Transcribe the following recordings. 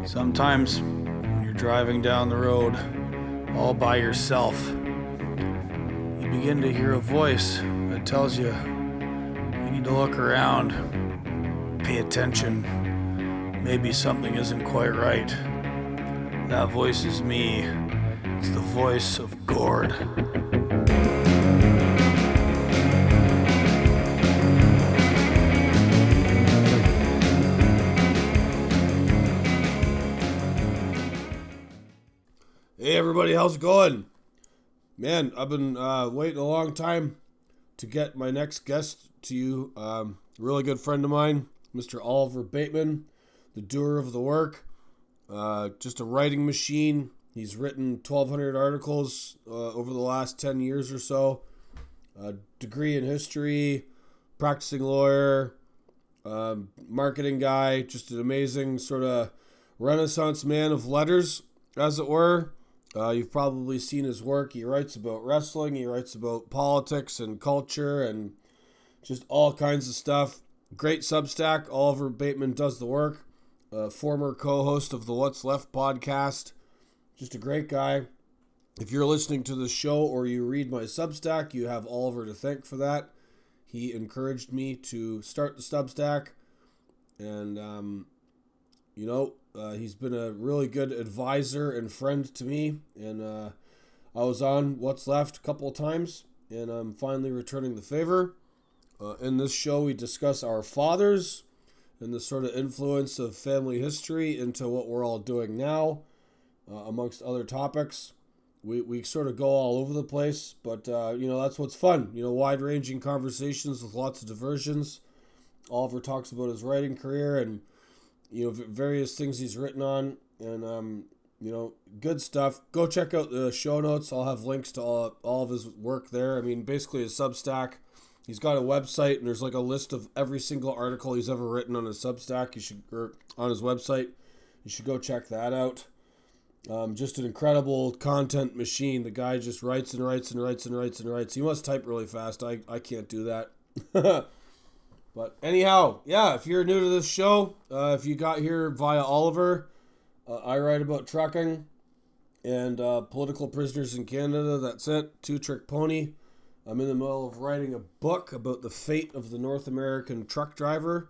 Sometimes when you're driving down the road all by yourself, you begin to hear a voice that tells you need to look around, pay attention. Maybe something isn't quite right. That voice is me. It's the voice of Gord. Hey everybody, how's it going? Man, I've been waiting a long time to get my next guest to you. Really good friend of mine, Mr. Oliver Bateman, the Doer of The Work. Just a writing machine. He's written 1,200 articles over the last 10 years or so. Degree in history, practicing lawyer, marketing guy, just an amazing sort of Renaissance man of letters, as it were. You've probably seen his work. He writes about wrestling. He writes about politics and culture and just all kinds of stuff. Great Substack. Oliver Bateman Does the Work. Former co-host of the What's Left podcast. Just a great guy. If you're listening to the show or you read my Substack, you have Oliver to thank for that. He encouraged me to start the Substack. And, he's been a really good advisor and friend to me, and I was on What's Left a couple of times, and I'm finally returning the favor. In this show, we discuss our fathers and the sort of influence of family history into what we're all doing now, amongst other topics. We sort of go all over the place, but, that's what's fun. Wide-ranging conversations with lots of diversions. Oliver talks about his writing career and various things he's written on, and good stuff. Go check out the show notes. I'll have links to all of his work there. I mean, basically his Substack. He's got a website, and there's like a list of every single article he's ever written on his Substack. Or on his website. You should go check that out. Just an incredible content machine. The guy just writes and writes and writes and writes and writes. He must type really fast. I can't do that. But anyhow, yeah, if you're new to this show, if you got here via Oliver, I write about trucking and political prisoners in Canada. That's it. Two-trick pony. I'm in the middle of writing a book about the fate of the North American truck driver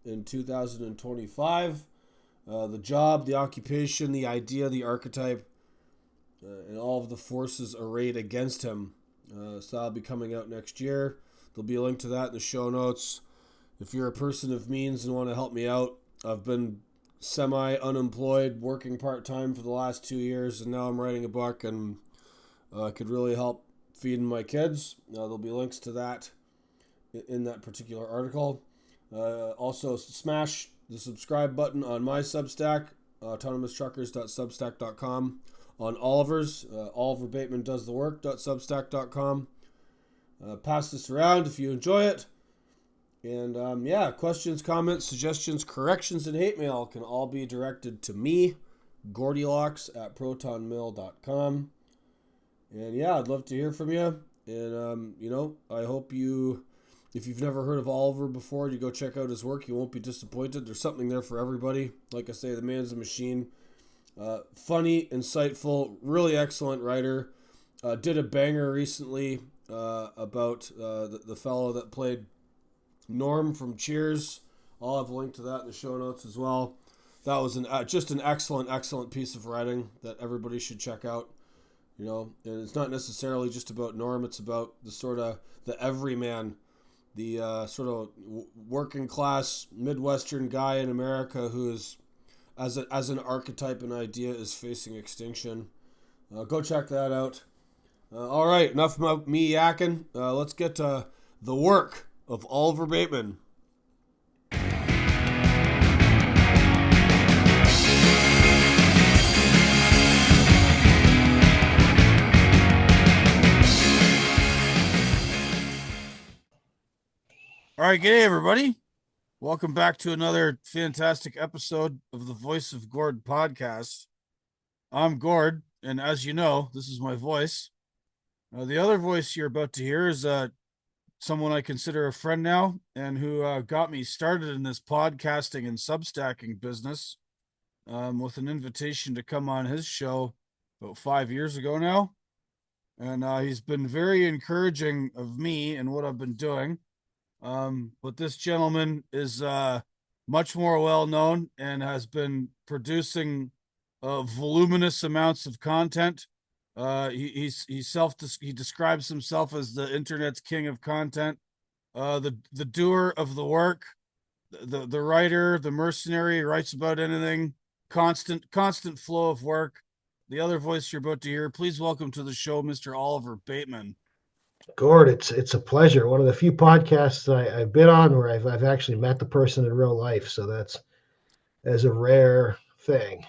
in 2025. The job, the occupation, the idea, the archetype, and all of the forces arrayed against him. So that'll be coming out next year. There'll be a link to that in the show notes. If you're a person of means and want to help me out, I've been semi-unemployed, working part-time for the last 2 years, and now I'm writing a book and could really help feeding my kids. There'll be links to that in that particular article. Also, smash the subscribe button on my Substack, autonomoustruckers.substack.com, on Oliver's, oliverbatemandoesthework.substack.com. Pass this around if you enjoy it. And, questions, comments, suggestions, corrections, and hate mail can all be directed to me, Gordylocks@protonmail.com. And, I'd love to hear from you. And, I hope if you've never heard of Oliver before, you go check out his work. You won't be disappointed. There's something there for everybody. Like I say, the man's a machine. Funny, insightful, really excellent writer. Did a banger recently about the fellow that played Norm from Cheers. I'll have a link to that in the show notes as well. That was just an excellent piece of writing that everybody should check out. And it's not necessarily just about Norm. It's about the sort of the everyman, the sort of working class Midwestern guy in America who is, as an archetype and idea, is facing extinction. Go check that out. All right, enough about me yakking. Let's get to the work of Oliver Bateman. All right, g'day everybody. Welcome back to another fantastic episode of the Voice of Gord podcast. I'm Gord, and as you know, this is my voice. The other voice you're about to hear is someone I consider a friend now, and who got me started in this podcasting and substacking business. with an invitation to come on his show about 5 years ago now. And he's been very encouraging of me and what I've been doing. But this gentleman is much more well known and has been producing voluminous amounts of content. He describes himself as the internet's king of content, the doer of the work, the writer, the mercenary, writes about anything, constant flow of work. The other voice you're about to hear, please welcome to the show, Mr. Oliver Bateman. Gord, it's a pleasure. One of the few podcasts I've been on where I've actually met the person in real life, so that's a rare thing.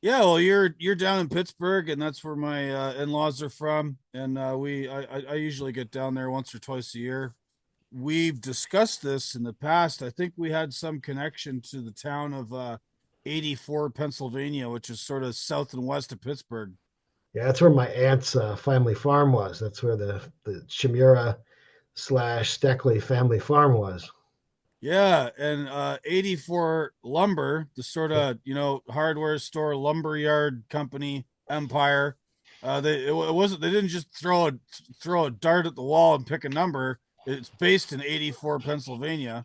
Yeah, well, you're down in Pittsburgh, and that's where my in-laws are from, and I usually get down there once or twice a year. We've discussed this in the past. I think we had some connection to the town of 84, Pennsylvania, which is sort of south and west of Pittsburgh. Yeah, that's where my aunt's family farm was. That's where the Chimera slash Steckley family farm was. Yeah, and 84 Lumber, the sort Yeah, of, hardware store lumberyard company empire. It wasn't, they didn't just throw a dart at the wall and pick a number. It's based in 84 Pennsylvania.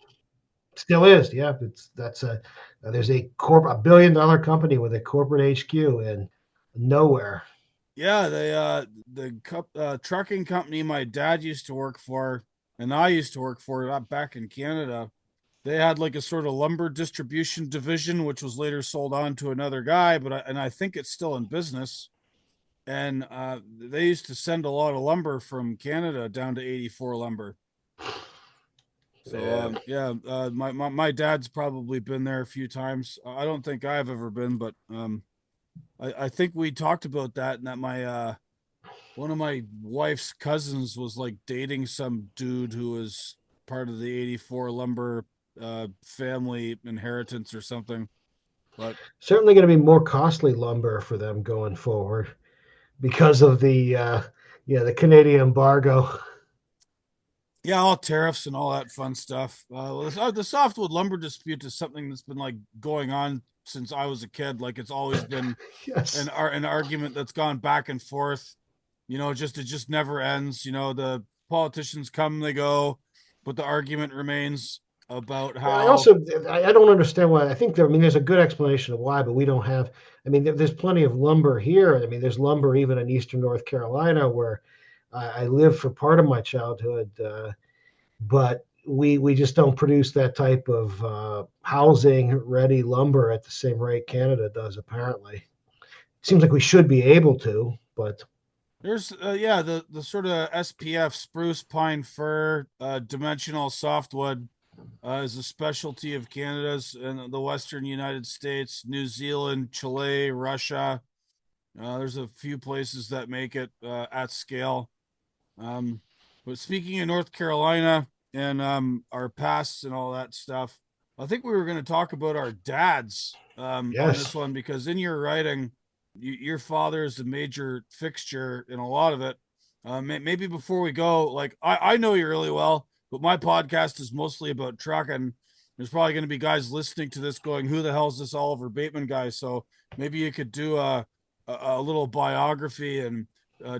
still is. Yeah, it's that's a there's a $1 billion company with a corporate HQ in nowhere. Yeah, the trucking company my dad used to work for and I used to work for back in Canada. They had like a sort of lumber distribution division, which was later sold on to another guy, and I think it's still in business. And they used to send a lot of lumber from Canada down to 84 Lumber. So Yeah. yeah, my dad's probably been there a few times. I don't think I've ever been, but I think we talked about that, and that my one of my wife's cousins was like dating some dude who was part of the 84 Lumber family inheritance or something. But Certainly going to be more costly lumber for them going forward because of the Canadian embargo. yeah, all tariffs and all that fun stuff. The softwood lumber dispute is something that's been like going on since I was a kid. Like it's always been Yes. an argument that's gone back and forth. It just never ends. The politicians come, they go, but the argument remains about I how also I don't understand why. There's a good explanation of why, but we don't have. There's plenty of lumber here. There's lumber even in eastern North Carolina where I lived for part of my childhood, but we just don't produce that type of housing ready lumber at the same rate Canada does. Apparently, seems like we should be able to, but there's the sort of SPF spruce pine fir dimensional softwood is a specialty of Canada's and the Western United States, New Zealand, Chile, Russia. There's a few places that make it at scale. Um, but speaking of North Carolina and our pasts and all that stuff, I think we were going to talk about our dads on yes. this one because in your writing, your father is a major fixture in a lot of it. Maybe before we go, like I know you really well, but my podcast is mostly about trucking. There's probably going to be guys listening to this going, "Who the hell is this Oliver Bateman guy?" So maybe you could do a little biography and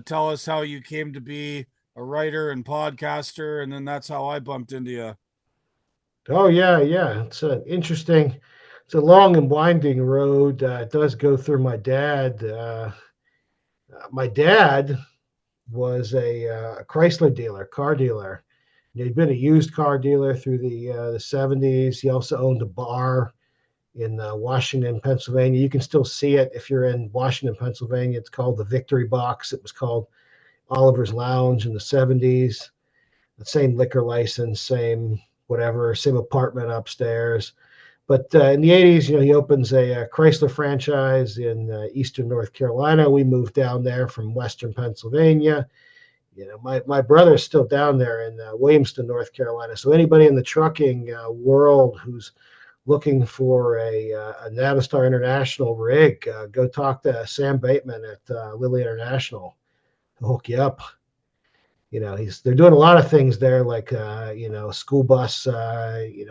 tell us how you came to be a writer and podcaster, and then that's how I bumped into you. Oh yeah, yeah. It's a long and winding road. It does go through my dad. My dad was a Chrysler dealer, car dealer. He'd been a used car dealer through the 70s. He also owned a bar in Washington, Pennsylvania. You can still see it if you're in Washington, Pennsylvania. It's called the Victory Box. It was called Oliver's Lounge in the 70s. The same liquor license, same whatever, same apartment upstairs. But in the 80s, he opens a Chrysler franchise in eastern North Carolina. We moved down there from western Pennsylvania. My brother's still down there in Williamston, North Carolina. So anybody in the trucking world who's looking for a Navistar International rig, go talk to Sam Bateman at Lilly International. He'll hook you up. they're doing a lot of things there, like school bus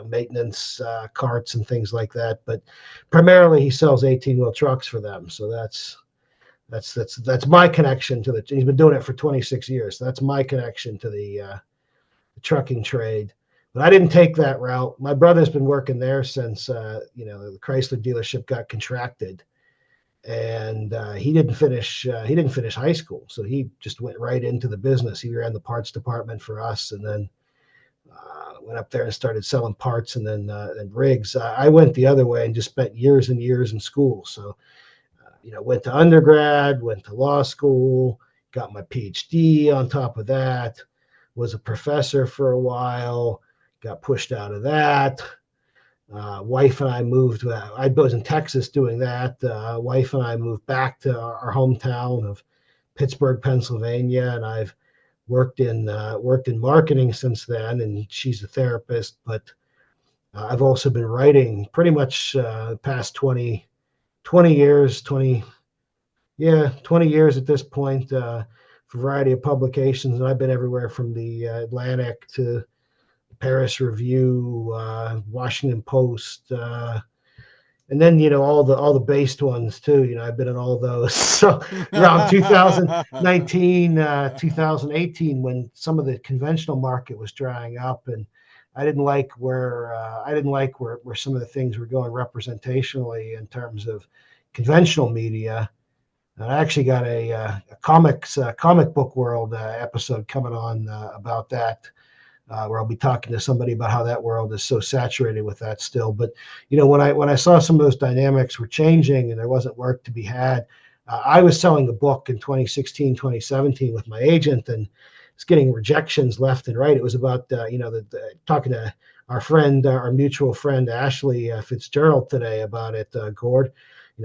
maintenance carts and things like that. But primarily, he sells 18-wheel trucks for them. So that's my connection to the. He's been doing it for 26 years. So that's my connection to the trucking trade. But I didn't take that route. My brother's been working there since the Chrysler dealership got contracted, and he didn't finish high school, so he just went right into the business. He ran the parts department for us, and then went up there and started selling parts, and then rigs. I went the other way and just spent years and years in school. So went to undergrad, went to law school, got my PhD on top of that, was a professor for a while, got pushed out of that. Wife and I moved. I was in Texas doing that. Wife and I moved back to our hometown of Pittsburgh, Pennsylvania, and I've worked in marketing since then. And she's a therapist, but I've also been writing pretty much the past 20 years, 20 years at this point, for a variety of publications. And I've been everywhere from the Atlantic to Paris Review, Washington Post, and then all the based ones too. I've been in all those. So around 2019, 2018, when some of the conventional market was drying up, and I didn't like where some of the things were going representationally in terms of conventional media. And I actually got a comic book world episode coming on about that, where I'll be talking to somebody about how that world is so saturated with that still. But when I saw some of those dynamics were changing and there wasn't work to be had, I was selling a book in 2016, 2017 with my agent, and it's getting rejections left and right. It was about talking to our mutual friend Ashley Fitzgerald today about it. Gord,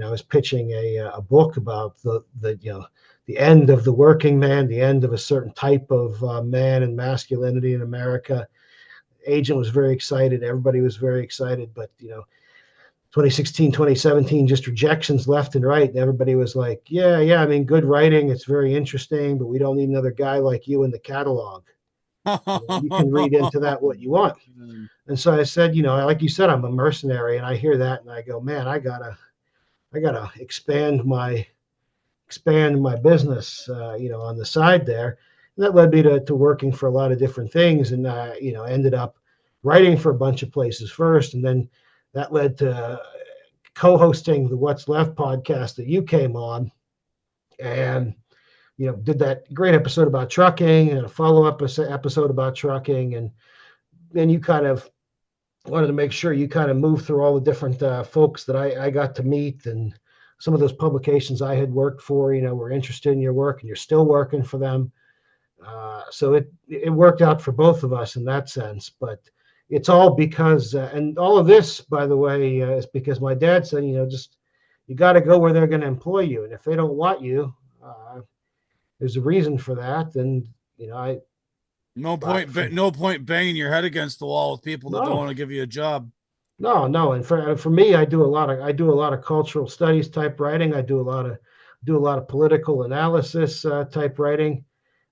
I was pitching a book about the end of the working man, the end of a certain type of man and masculinity in America. Agent was very excited. Everybody was very excited. But, 2016, 2017, just rejections left and right. And everybody was like, yeah, I mean, good writing. It's very interesting, but we don't need another guy like you in the catalog. You can read into that what you want. And so I said, like you said, I'm a mercenary. And I hear that and I go, man, I gotta expand my business, on the side there. And that led me to working for a lot of different things, and ended up writing for a bunch of places first, and then that led to co-hosting the What's Left podcast that you came on, and did that great episode about trucking and a follow-up episode about trucking, and then you kind of wanted to make sure you kind of moved through all the different folks that I got to meet, and some of those publications I had worked for, were interested in your work, and you're still working for them. So it worked out for both of us in that sense. But it's all because, and all of this, by the way, is because my dad said, just you got to go where they're going to employ you, and if they don't want you, there's a reason for that. And I No I- point, no point banging your head against the wall with people that don't no, want to give you a job. no, and for me, I do a lot of cultural studies type writing. I do a lot of political analysis type writing.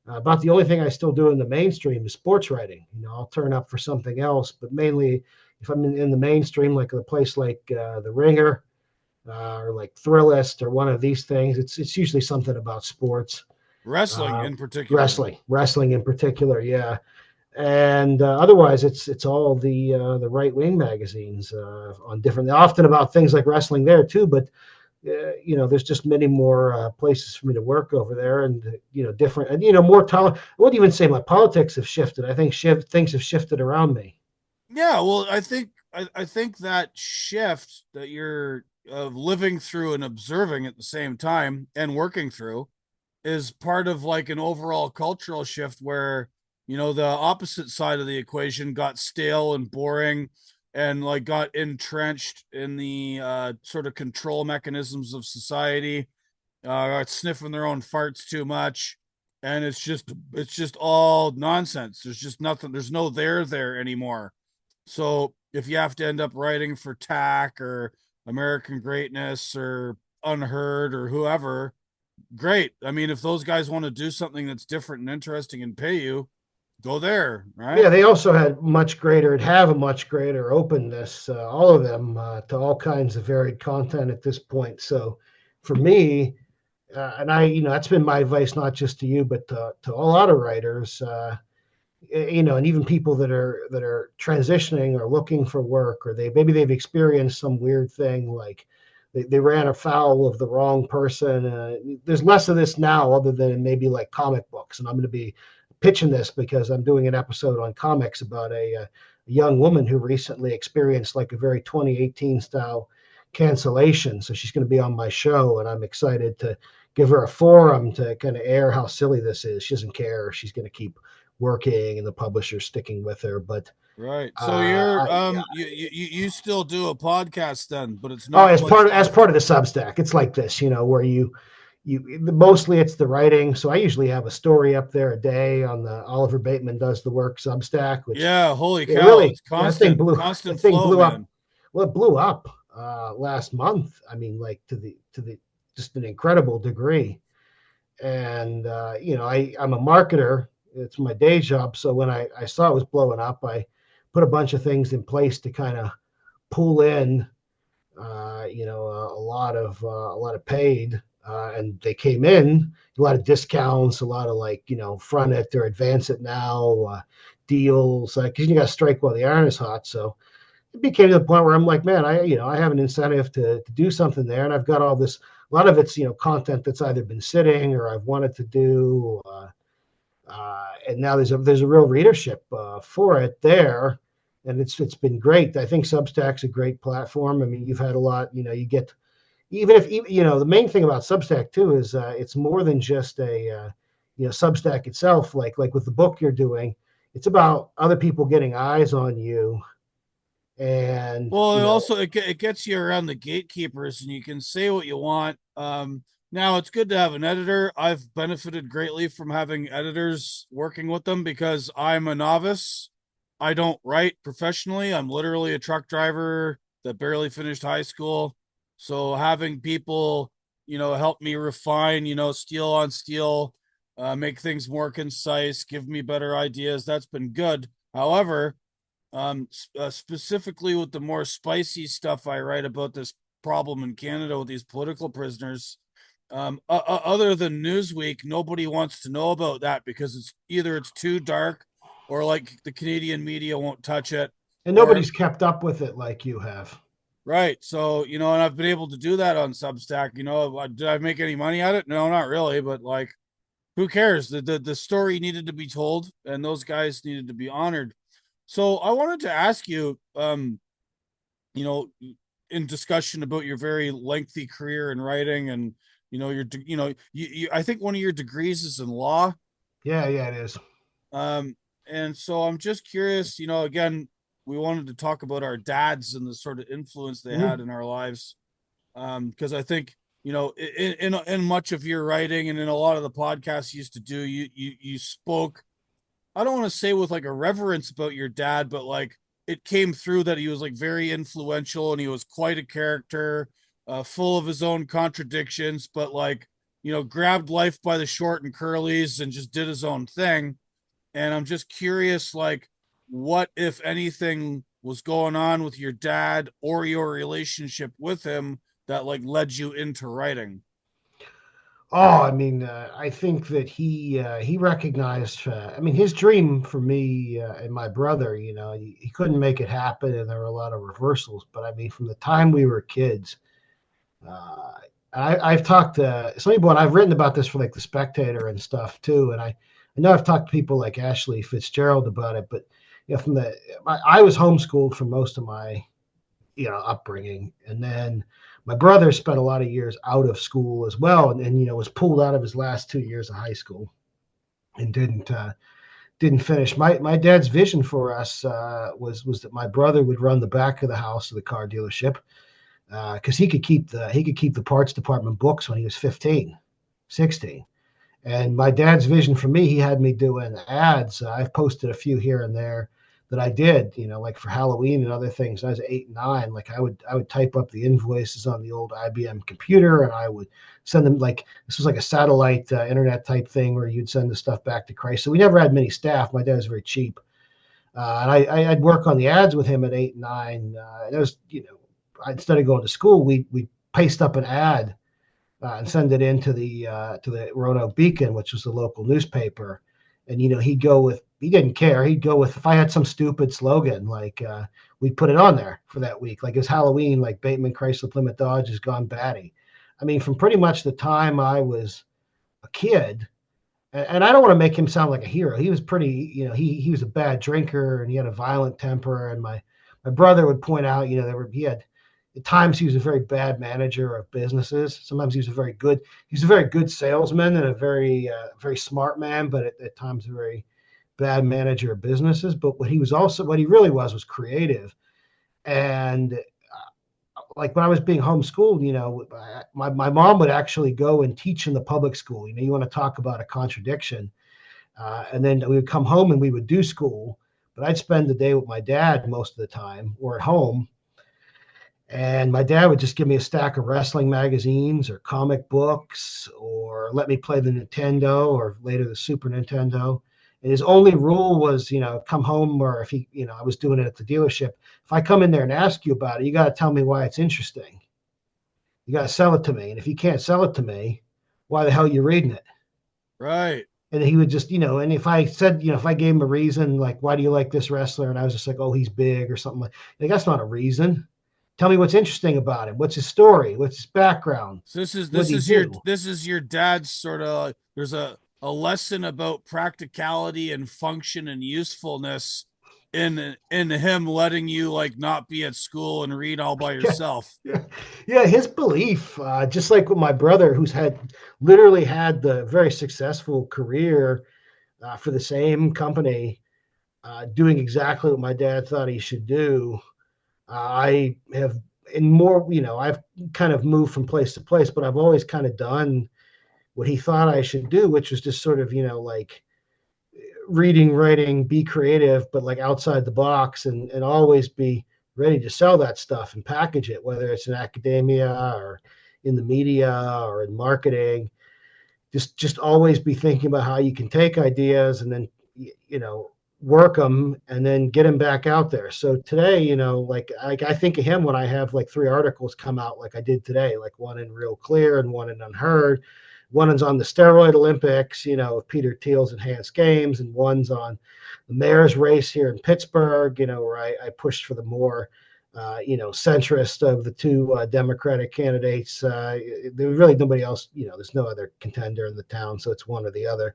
About the only thing I still do in the mainstream is sports writing. I'll turn up for something else, but mainly if I'm in the mainstream, like a place like The Ringer, or like Thrillist or one of these things, it's usually something about sports, Wrestling uh, in particular. wrestling in particular, yeah. And otherwise, it's all the right wing magazines on different, often about things like wrestling there too. But there's just many more places for me to work over there, and different, and more tolerant. I wouldn't even say my politics have shifted. I think things have shifted around me. Yeah, well, I think that shift that you're living through and observing at the same time and working through is part of like an overall cultural shift where the opposite side of the equation got stale and boring and like got entrenched in the sort of control mechanisms of society, sniffing their own farts too much, and it's just all nonsense. There's just nothing. There's no there anymore. So if you have to end up writing for Tack or American Greatness or Unheard or whoever, great. I mean, if those guys want to do something that's different and interesting and pay you, go there, Yeah, right? they also had have a much greater openness, all of them, to all kinds of varied content at this point. So for me, and that's been my advice, not just to you, but to a lot of writers, and even people that are transitioning or looking for work, or maybe they've experienced some weird thing, like they ran afoul of the wrong person. There's less of this now, other than maybe like comic books. And I'm going to be pitching this because I'm doing an episode on comics about a young woman who recently experienced like a very 2018 style cancellation. So she's going to be on my show, and I'm excited to give her a forum to kind of air how silly this is. She doesn't care. She's going to keep working, and the publisher sticking with her. But Right. So you're I, you still do a podcast then, but it's oh, not like as part of the Substack, it's like this, where you mostly it's the writing. So I usually have a story up there a day on the Oliver Bateman Does the Work Substack, which yeah, holy it cow, really it's constant that thing flow, blew up. man. Well, it blew up last month. I mean, like to the just an incredible degree. And I'm a marketer. It's my day job. So when I saw it was blowing up, I put a bunch of things in place to kind of pull in, a lot of paid, and they came in a lot of discounts, a lot of like front it or advance it now deals, because you got to strike while the iron is hot. So it became to the point where I'm like, man, I have an incentive to do something there, and I've got all this. A lot of it's content that's either been sitting or I've wanted to do, and now there's a real readership for it there, and it's been great. I think Substack's a great platform. I mean, you've had a lot. You get even if the main thing about Substack too is it's more than just a Substack itself. Like with the book you're doing, it's about other people getting eyes on you, and Well, it gets you around the gatekeepers, and you can say what you want. Now it's good to have an editor. I've benefited greatly from having editors working with them because I'm a novice. I don't write professionally. I'm literally a truck driver that barely finished high school. So having people, help me refine, steel on steel, make things more concise, give me better ideas. That's been good. However, specifically with the more spicy stuff I write about this problem in Canada with these political prisoners. Other than Newsweek, nobody wants to know about that because it's too dark, or like the Canadian media won't touch it, or nobody's kept up with it like you have. right. So and I've been able to do that on Substack. Did I make any money at it? No, not really. But like, who cares? The story needed to be told, and those guys needed to be honored. So I wanted to ask you, you know, in discussion about your very lengthy career in writing, and I think one of your degrees is in law. Yeah, yeah, it is. And so I'm just curious, again, we wanted to talk about our dads and the sort of influence they Mhm. had in our lives. Because I think, in much of your writing and in a lot of the podcasts you used to do, you spoke, I don't want to say with like a reverence about your dad, but like it came through that he was like very influential and he was quite a character, full of his own contradictions, but like, grabbed life by the short and curlies and just did his own thing. And I'm just curious, like, what, if anything, was going on with your dad or your relationship with him that like led you into writing? Oh, I mean, I think that he recognized. I mean, his dream for me and my brother. He couldn't make it happen, and there were a lot of reversals. But I mean, from the time we were kids, uh, I've talked to some people, and I've written about this for like the Spectator and stuff too. And I know I've talked to people like Ashley Fitzgerald about it. But I was homeschooled for most of my upbringing, and then my brother spent a lot of years out of school as well, and was pulled out of his last 2 years of high school and didn't finish. My dad's vision for us was that my brother would run the back of the house of the car dealership, because he could keep the parts department books when he was 15, 16. And my dad's vision for me, he had me doing ads. I've posted a few here and there that I did, like for Halloween and other things. I was 8 and 9. Like I would type up the invoices on the old IBM computer, and I would send them. Like this was like a satellite internet type thing where you'd send the stuff back to Christ. So we never had many staff. My dad was very cheap, and I'd work on the ads with him at 8 and 9. And it was, instead of going to school, we paste up an ad and send it into the Roanoke Beacon, which was the local newspaper. And he didn't care. He'd go with, if I had some stupid slogan, like we'd put it on there for that week. Like it's Halloween, like Bateman Chrysler Plymouth Dodge has gone batty. I mean, from pretty much the time I was a kid, and I don't want to make him sound like a hero. He was pretty, he was a bad drinker and he had a violent temper. And my brother would point out, he had, at times he was a very bad manager of businesses. Sometimes he was a very good salesman and a very very smart man, but at times a very bad manager of businesses. But what he really was creative. And like when I was being homeschooled, my mom would actually go and teach in the public school. You want to talk about a contradiction. And then we would come home and we would do school, but I'd spend the day with my dad most of the time or at home. And my dad would just give me a stack of wrestling magazines or comic books or let me play the Nintendo or later the Super Nintendo. And his only rule was, come home, or if I was doing it at the dealership, if I come in there and ask you about it, you got to tell me why it's interesting. You got to sell it to me. And if you can't sell it to me, why the hell are you reading it? Right. And he would just, and if I said, if I gave him a reason, like, why do you like this wrestler? And I was just like, oh, he's big or something like that's not a reason. Tell me what's interesting about him. What's his story? What's his background? So this is What this did he is your do? this is your dad's sort of, there's a lesson about practicality and function and usefulness in him letting you like not be at school and read all by Yeah, yourself. yeah, yeah. His belief, just like with my brother, who's literally had the very successful career for the same company, doing exactly what my dad thought he should do. I have, in more, I've kind of moved from place to place, but I've always kind of done what he thought I should do, which was just sort of, like reading, writing, be creative, but like outside the box, and always be ready to sell that stuff and package it, whether it's in academia or in the media or in marketing. Just always be thinking about how you can take ideas and then work them and then get them back out there. So today, like I think of him when I have like 3 articles come out like I did today, like one in Real Clear and one in Unheard. One is on the steroid Olympics, with Peter Thiel's enhanced games, and one's on the mayor's race here in Pittsburgh, where I pushed for the more, centrist of the two Democratic candidates. There was really nobody else, there's no other contender in the town, so it's one or the other.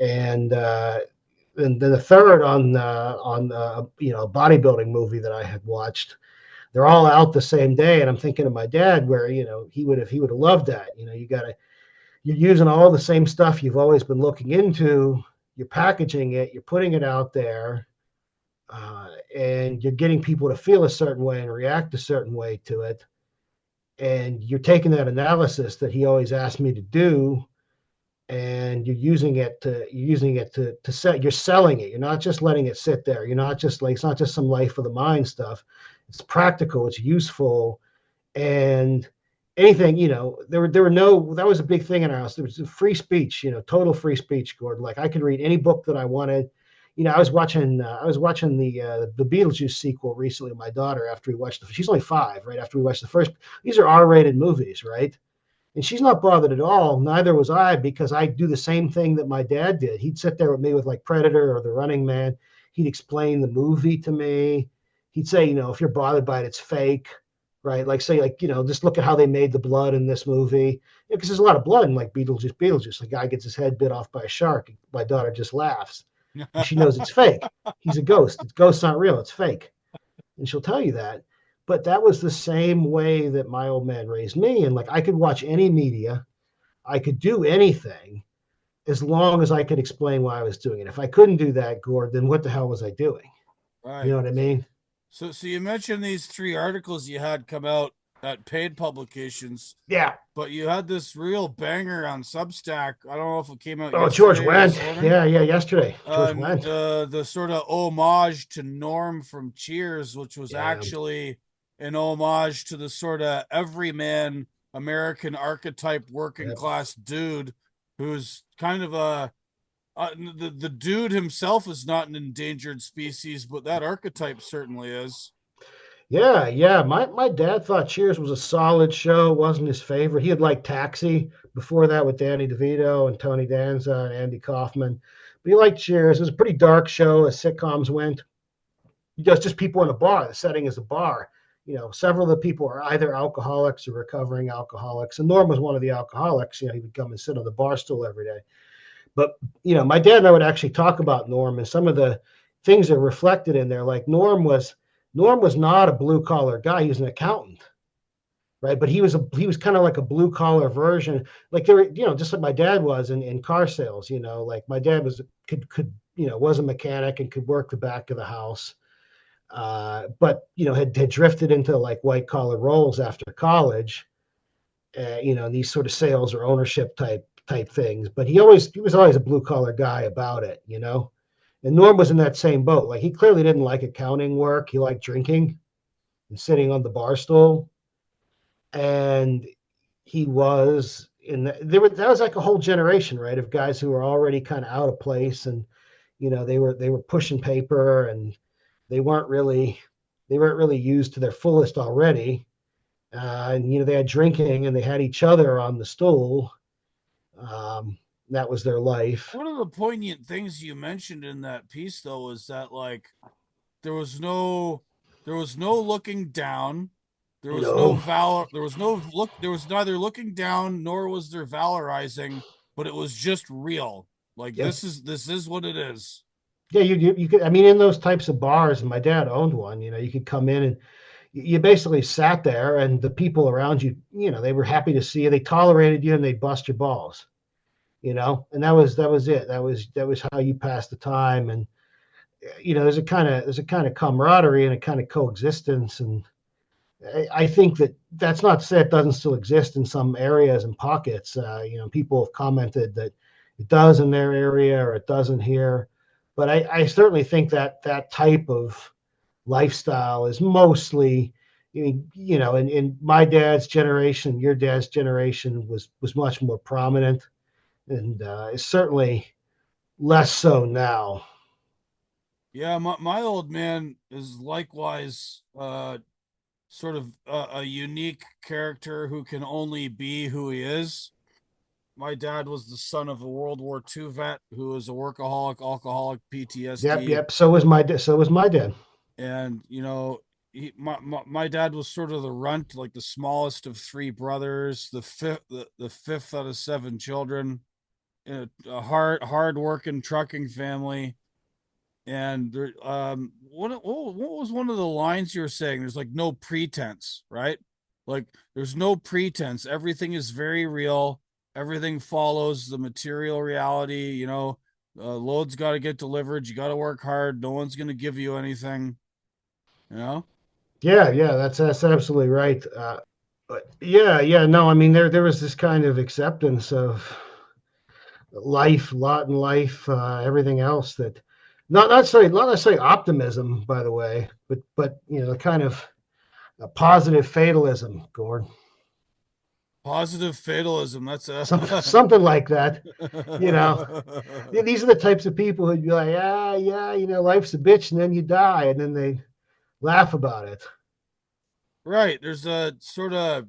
And then the third on a bodybuilding movie that I had watched. They're all out the same day, and I'm thinking of my dad, where he would have loved that. You're using all the same stuff you've always been looking into. You're packaging it, you're putting it out there, and you're getting people to feel a certain way and react a certain way to it. And you're taking that analysis that he always asked me to do, and you're using it to set. You're selling it. You're not just letting it sit there. You're not just like, it's not just some life of the mind stuff. It's practical. It's useful, and anything, there were no, that was a big thing in our house. There was free speech, total free speech, Gordon. Like I could read any book that I wanted. I was watching the Beetlejuice sequel recently with my daughter after we watched she's only 5, right after we watched the first. These are R-rated movies, right? And she's not bothered at all. Neither was I, because I do the same thing that my dad did. He'd sit there with me with like Predator or The Running Man. He'd explain the movie to me. He'd say, if you're bothered by it, it's fake. Right, like say, like just look at how they made the blood in this movie, because there's a lot of blood in like Beetlejuice. The guy gets his head bit off by a shark. My daughter just laughs, and she knows it's fake. He's a ghost. Ghosts aren't real. It's fake, and she'll tell you that. But that was the same way that my old man raised me, and like I could watch any media, I could do anything, as long as I could explain why I was doing it. If I couldn't do that, Gord, then what the hell was I doing? Right. You know what I mean? So you mentioned these 3 articles you had come out at paid publications. Yeah. But you had this real banger on Substack. I don't know if it came out Oh, George yesterday or Wendt. this morning. Yeah, yeah, yesterday. George Wendt. The sort of homage to Norm from Cheers, which was Yeah. actually an homage to the sort of everyman American archetype working Yep. class dude who's kind of the dude himself is not an endangered species, but that archetype certainly is. Yeah, yeah. My dad thought Cheers was a solid show. It wasn't his favorite. He had liked Taxi before that with Danny DeVito and Tony Danza and Andy Kaufman. But he liked Cheers. It was a pretty dark show as sitcoms went. Just people in a bar. The setting is a bar. Several of the people are either alcoholics or recovering alcoholics. And Norm was one of the alcoholics. He would come and sit on the bar stool every day. But my dad and I would actually talk about Norm and some of the things that are reflected in there. Like Norm was not a blue collar guy. He was an accountant, right? But he was kind of like a blue collar version. Like there were, just like my dad was in car sales. Like my dad could was a mechanic and could work the back of the house. But had drifted into like white collar roles after college. These sort of sales or ownership type things. But he was always a blue collar guy about it. And Norm was in that same boat. Like he clearly didn't like accounting work. He liked drinking and sitting on the bar stool. And he was that was like a whole generation, right, of guys who were already kind of out of place, and they were pushing paper, and they weren't really used to their fullest already. And they had drinking, and they had each other on the stool. That was their life. One of the poignant things you mentioned in that piece, though, is that like there was no looking down, there was no valor, there was no look, there was neither looking down nor was there valorizing, but it was just real. Like Yep. this is what it is. Yeah, you could. I mean, in those types of bars, and my dad owned one. You could come in and you basically sat there, and the people around you, they were happy to see you. They tolerated you, and they'd bust your balls. And that was it. That was how you passed the time. And there's a kind of camaraderie and a kind of coexistence. And I think that's not to say it doesn't still exist in some areas and pockets. People have commented that it does in their area or it doesn't here. But I certainly think that type of lifestyle is mostly, in my dad's generation, your dad's generation was much more prominent, and it's certainly less so now. Yeah, my old man is likewise sort of a unique character who can only be who he is. My dad was the son of a World War II vet who was a workaholic, alcoholic, PTSD. Yep. So was my dad. And my dad was sort of the runt, like the smallest of three brothers, the fifth out of seven children, in a hard working trucking family. And there, what was one of the lines you were saying? There's like no pretense, right? Like there's no pretense. Everything is very real. Everything follows the material reality. Loads got to get delivered. You got to work hard. No one's going to give you anything. Yeah, that's absolutely right. But yeah. No, I mean there was this kind of acceptance of life, lot in life, everything else that not necessarily optimism, by the way, but the kind of positive fatalism, Gordon. Positive fatalism. That's something like that. These are the types of people who'd be like, yeah, life's a bitch, and then you die, and then they laugh about it. Right. There's a sort of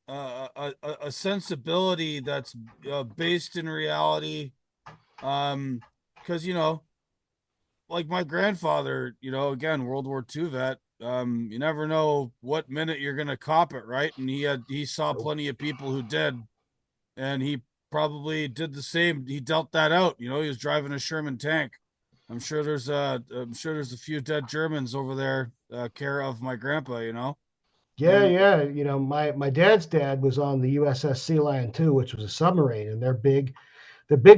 a sensibility that's based in reality. Because like my grandfather, again, World War II vet. You never know what minute you're gonna cop it, right? And he saw plenty of people who did, and he probably did the same. He dealt that out. He was driving a Sherman tank. I'm sure there's a few dead Germans over there, care of my grandpa. Yeah. My dad's dad was on the USS Sea Lion 2, which was a submarine, and their big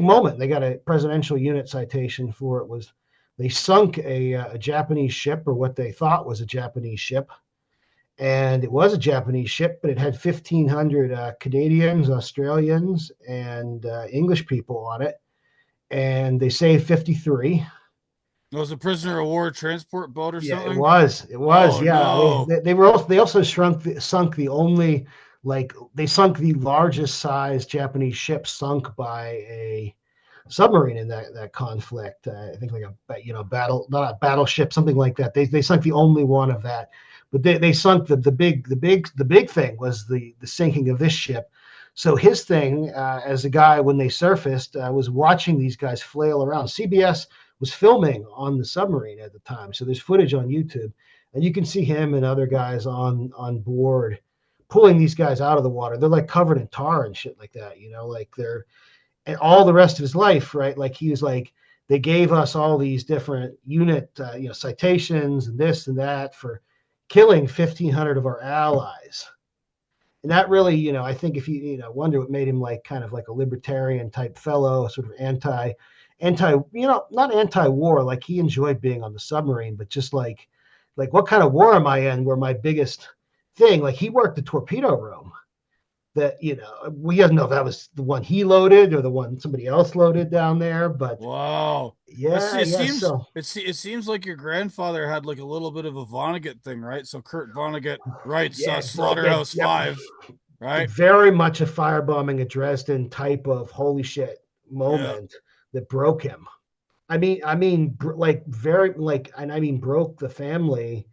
moment. They got a presidential unit citation for it. Was they sunk a Japanese ship, or what they thought was a Japanese ship, and it was a Japanese ship, but it had 1,500 Canadians, Australians, and English people on it, and they saved 53. It was a prisoner of war transport boat or Yeah, it something. was. It was. Oh Yeah, no! they were also they also sunk the only they sunk the largest size Japanese ship sunk by a submarine in that conflict. I think like a battle, not a battleship, something like that. They sunk the only one of that, but they sunk the big thing was the sinking of this ship. So his thing as a guy when they surfaced was watching these guys flail around. CBS was filming on the submarine at the time, so there's footage on YouTube, and you can see him and other guys on board pulling these guys out of the water. They're like covered in tar and shit like that, like they're and all the rest of his life, right? Like he was like, they gave us all these different unit, citations and this and that for killing 1,500 of our allies. And that really, I think if wonder what made him like kind of like a libertarian type fellow, sort of anti, not anti-war. Like he enjoyed being on the submarine, but just like what kind of war am I in? Where my biggest thing, like he worked the torpedo room that we don't know if that was the one he loaded or the one somebody else loaded down there, but Wow. yeah, It yeah. seems So it seems like your grandfather had like a little bit of a Vonnegut thing, right? So Kurt Vonnegut writes yeah, like that. Slaughterhouse Yep, Five, right? very much a firebombing at Dresden type of holy shit Yeah. moment that broke him. Like very like, and I mean broke the family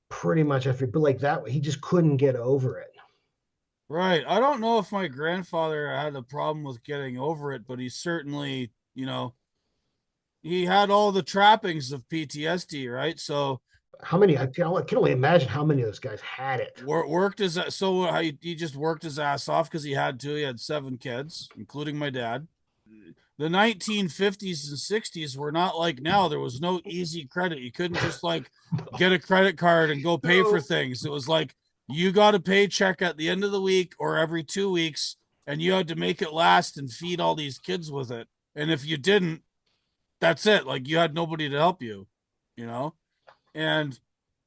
pretty much after, but like that, he just couldn't get over it. Right. I don't know if my grandfather had a problem with getting over it, but he certainly, he had all the trappings of PTSD, right? So How many? I can only imagine how many of those guys had it. worked his so how he just worked his ass off because he had to. He had 7 kids, including my dad. The 1950s and 60s were not like now. There was no easy credit. You couldn't just like get a credit card and go pay for No. things. It was like you got a paycheck at the end of the week or every 2 weeks, and you had to make it last and feed all these kids with it. And if you didn't, that's it. Like you had nobody to help you, you know? And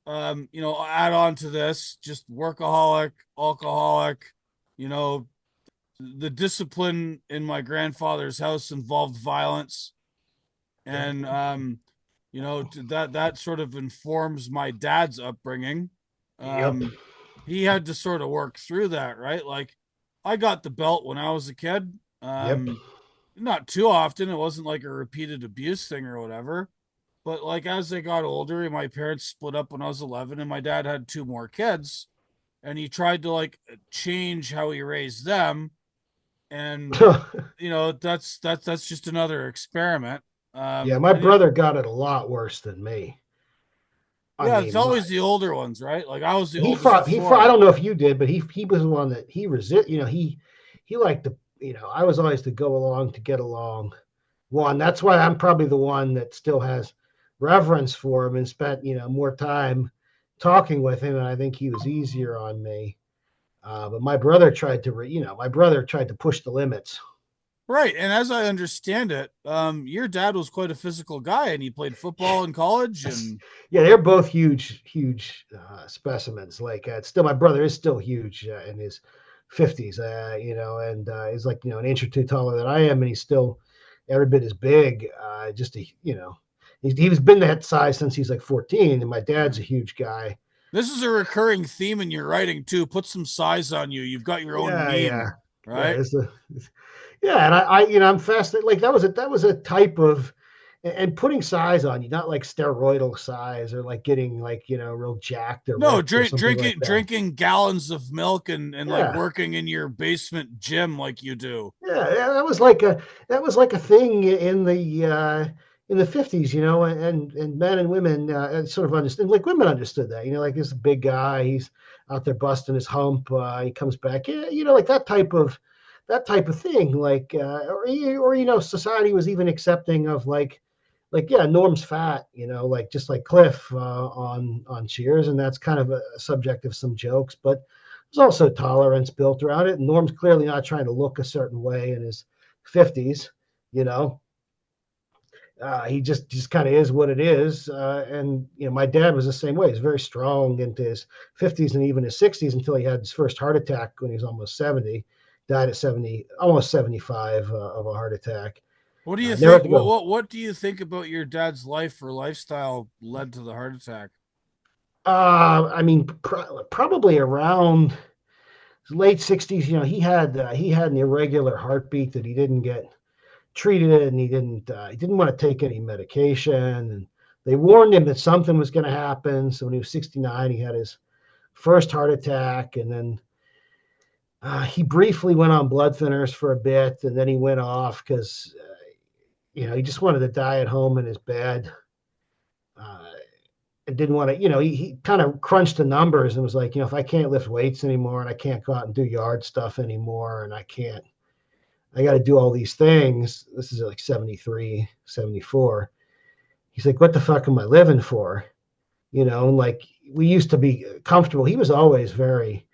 add on to this, just workaholic, alcoholic, you know, the discipline in my grandfather's house involved violence, Yep. and that sort of informs my dad's upbringing. Yep. He had to sort of work through that, right? Like I got the belt when I was a kid. Yep. Not too often. It wasn't like a repeated abuse thing or whatever. But like as they got older, my parents split up when I was 11, and my dad had 2 more kids, and he tried to like change how he raised them, and that's just another experiment. Yeah, my And it, brother got it a lot worse than me. I yeah, it's mean, always the older ones, right? Like I was the he oldest fought. of He fought. I four. don't know if you did, but he was the one that he resist. He liked to. I was always to go along to get along. One. That's why I'm probably the one that still has reverence for him and spent more time talking with him, and I think he was easier on me. But my brother tried to. My brother tried to push the limits. Right. And as I understand it, your dad was quite a physical guy, and he played football in college. And Yeah, they're both huge specimens. Like still, my brother is still huge in his 50s. And he's like an inch or two taller than I am, and he's still every bit as big. Just a he's been that size since he's like 14, and my yeah, dad's a huge guy. this is a recurring theme in your writing too. Put some size on you. You've got your own Yeah, meme, yeah, yeah. right? Yeah, and I'm fascinated. Like that was a type of and putting size on you, not like steroidal size or like getting like real jacked or No, ripped or something like that. drinking gallons of milk and like Yeah, working in your basement gym like you do. yeah, that was like a thing in the 50s, and men and women sort of understood, like women understood that, like this big guy, he's out there busting his hump, he comes back, yeah, like that type of thing, like or society was even accepting of like yeah, Norm's fat, like just like Cliff on Cheers, and that's kind of a subject of some jokes, but there's also tolerance built around it. And Norm's clearly not trying to look a certain way in his 50s, you know. He just kind of is what it is. And my dad was the same way. He's very strong into his 50s and even his 60s until he had his first heart attack when he was almost 70. Died at 70, almost 75 of a heart attack. What do you Never had think? to go. What do you think about your dad's life or lifestyle led to the heart attack? I mean, probably around late 60s. He had an irregular heartbeat that he didn't get treated, and he didn't want to take any medication, and they warned him that something was going to happen. So when he was 69, he had his first heart attack, and then he briefly went on blood thinners for a bit, and then he went off because he just wanted to die at home in his bed. Uh, and didn't want to, he kind of crunched the numbers and was like, if I can't lift weights anymore and I can't go out and do yard stuff anymore and I got to do all these things. This is like 73, 74. He's like, what the fuck am I living for? And like we used to be comfortable. He was always very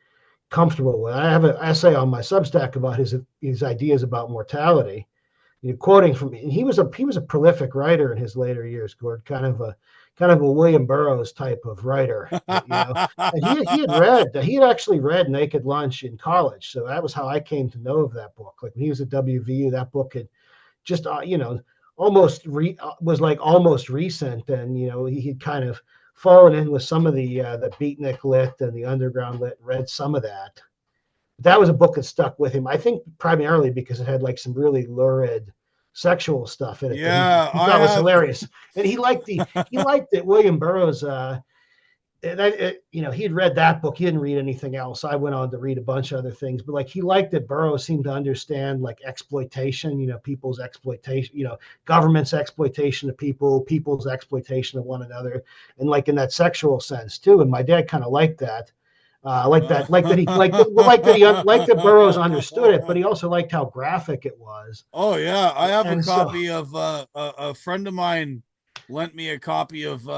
comfortable. I have an essay on my Substack about his ideas about mortality. Quoting from, and he was a prolific writer in his later years, Gord, kind of a William Burroughs type of writer, and he had actually read Naked Lunch in college, so that was how I came to know of that book. Like when he was at WVU, that book had just was like almost recent, and he'd kind of fallen in with some of the beatnik lit and the underground lit, read some of that. That was a book that stuck with him, I think, primarily because it had like some really lurid sexual stuff in it that he, Yeah, he I thought was have. hilarious, and he liked that William Burroughs. He'd read that book. He didn't read anything else. I went on to read a bunch of other things, but like he liked that Burroughs seemed to understand like exploitation. People's exploitation. Government's exploitation of people, people's exploitation of one another, and like in that sexual sense too. And my dad kind of liked that. Like that Burroughs understood it, but he also liked how graphic it was. Oh yeah, I have a And so, copy of a friend of mine lent me a copy of one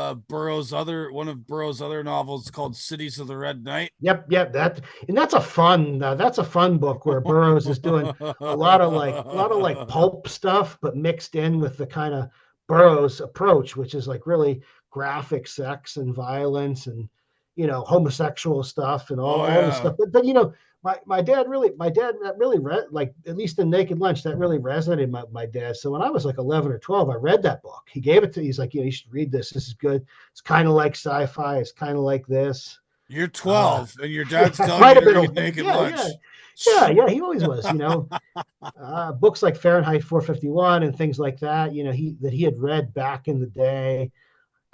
of Burroughs' other novels called Cities of the Red Night. yep, that's a fun book where Burroughs is doing a lot of like pulp stuff, but mixed in with the kind of Burroughs approach, which is like really graphic sex and violence and homosexual stuff and all, Oh all this yeah. stuff. But my dad really read, like, at least in Naked Lunch, that really resonated with my dad. So when I was like 11 or 12, I read that book. He gave it to me. He's like, you should read this. This is good. It's kind of like sci-fi. It's kind of like this. You're Uh, 12 and your dad's yeah, telling might you have to been read 11. Naked Yeah, yeah, Lunch. yeah, yeah. He always was. Books like Fahrenheit 451 and things like that. He had read back in the day.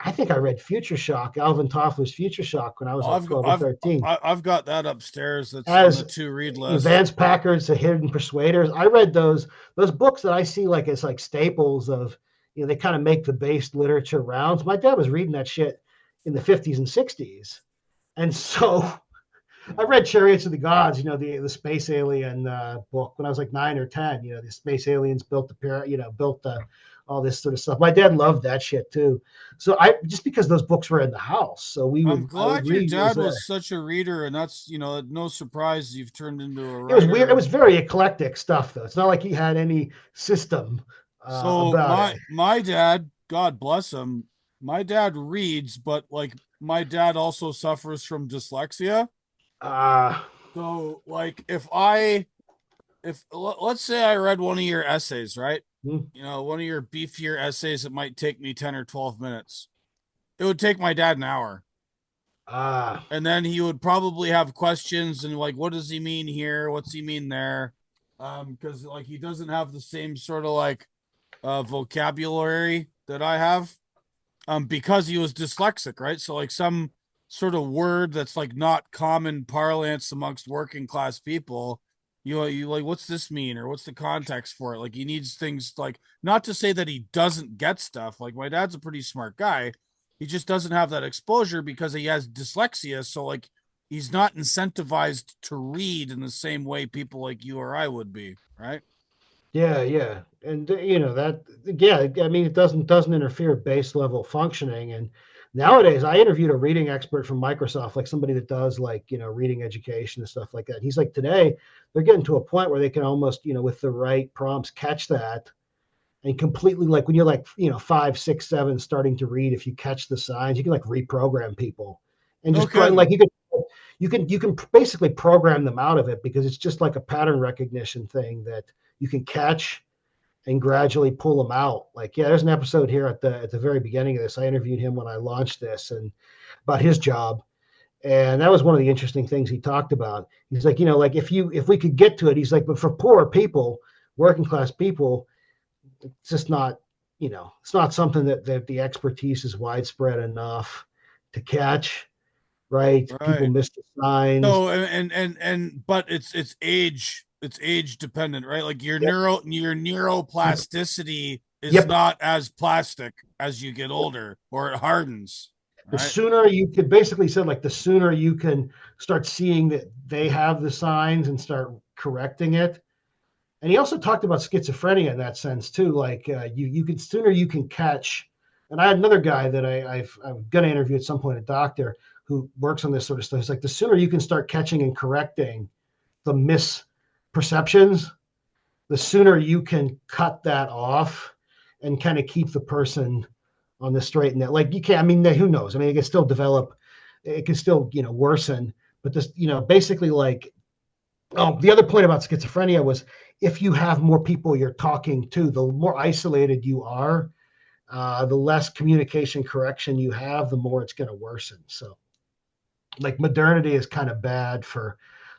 I think I read Future Shock, Alvin Toffler's Future Shock, when I was like I've 12 or I've 13. I've got that upstairs. That's on the As to read list. Vance Packard's The Hidden Persuaders, I read those books that I see like as like staples of, they kind of make the base literature rounds. My dad was reading that shit in the 50s and 60s. And so I read Chariots of the Gods, the space alien book when I was like 9 or 10. The space aliens built all this sort of stuff. My dad loved that shit too. So I just because those books were in the house, so I'm I would glad your read. It was dad was such a reader, and that's no surprise you've turned into a it was weird. It writer. was very eclectic stuff though. It's not like he had any system So about it. my dad, God bless him, my dad reads, but like my dad also suffers from dyslexia. Uh, So like if let's say I read one of your essays, right? hmm, One of your beefier essays that might take me 10 or 12 minutes. It would take my dad an hour. uh, And then he would probably have questions and like, what does he mean here? What's he mean there? Because like he doesn't have the same sort of like vocabulary that I have. Because he was dyslexic, right? So like some sort of word that's like not common parlance amongst working class people, you like, what's this mean, or what's the context for it? Like he needs things like, not to say that he doesn't get stuff. Like my dad's a pretty smart guy. He just doesn't have that exposure because he has dyslexia. So like he's not incentivized to read in the same way people like you or I would be, right? yeah, yeah, and that, yeah. I mean, it doesn't interfere with base level functioning. And nowadays, I interviewed a reading expert from Microsoft, like somebody that does like reading education and stuff like that. He's like, today they're getting to a point where they can almost with the right prompts catch that and completely, like when you're like, 5, 6, 7 starting to read, if you catch the signs, you can like reprogram people and No just kidding. like you can basically program them out of it, because it's just like a pattern recognition thing that you can catch and gradually pull them out. Like, yeah, there's an episode here at the very beginning of this. I interviewed him when I launched this, and about his job. And that was one of the interesting things he talked about. He's like, like if we could get to it, he's like, but for poor people, working class people, it's just not, it's not something that the expertise is widespread enough to catch, right? People Right. miss the signs. So but it's age dependent, right? Like Yep. your neuroplasticity is Yep. not as plastic as you get older, or it hardens, The right? sooner you could basically said, like, the sooner you can start seeing that they have the signs and start correcting it. And he also talked about schizophrenia in that sense too. Like, you can sooner you can catch. And I had another guy that I'm going to interview at some point, a doctor who works on this sort of stuff. It's like the sooner you can start catching and correcting the misperceptions, the sooner you can cut that off and kind of keep the person on the straight and that. Like, you can't. I mean, who knows? I mean, it can still develop. It can still, worsen. But this, basically, like, oh, the other point about schizophrenia was, if you have more people you're talking to, the more isolated you are, the less communication correction you have, the more it's going to worsen. So, like, modernity is kind of bad for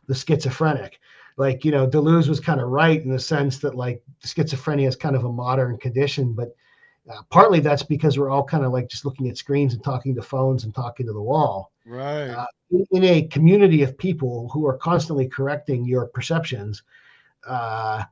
the schizophrenic. Like, Deleuze was kind of right in the sense that, like, schizophrenia is kind of a modern condition, but partly that's because we're all kind of like just looking at screens and talking to phones and talking to the wall. Right. In a community of people who are constantly correcting your perceptions, uh,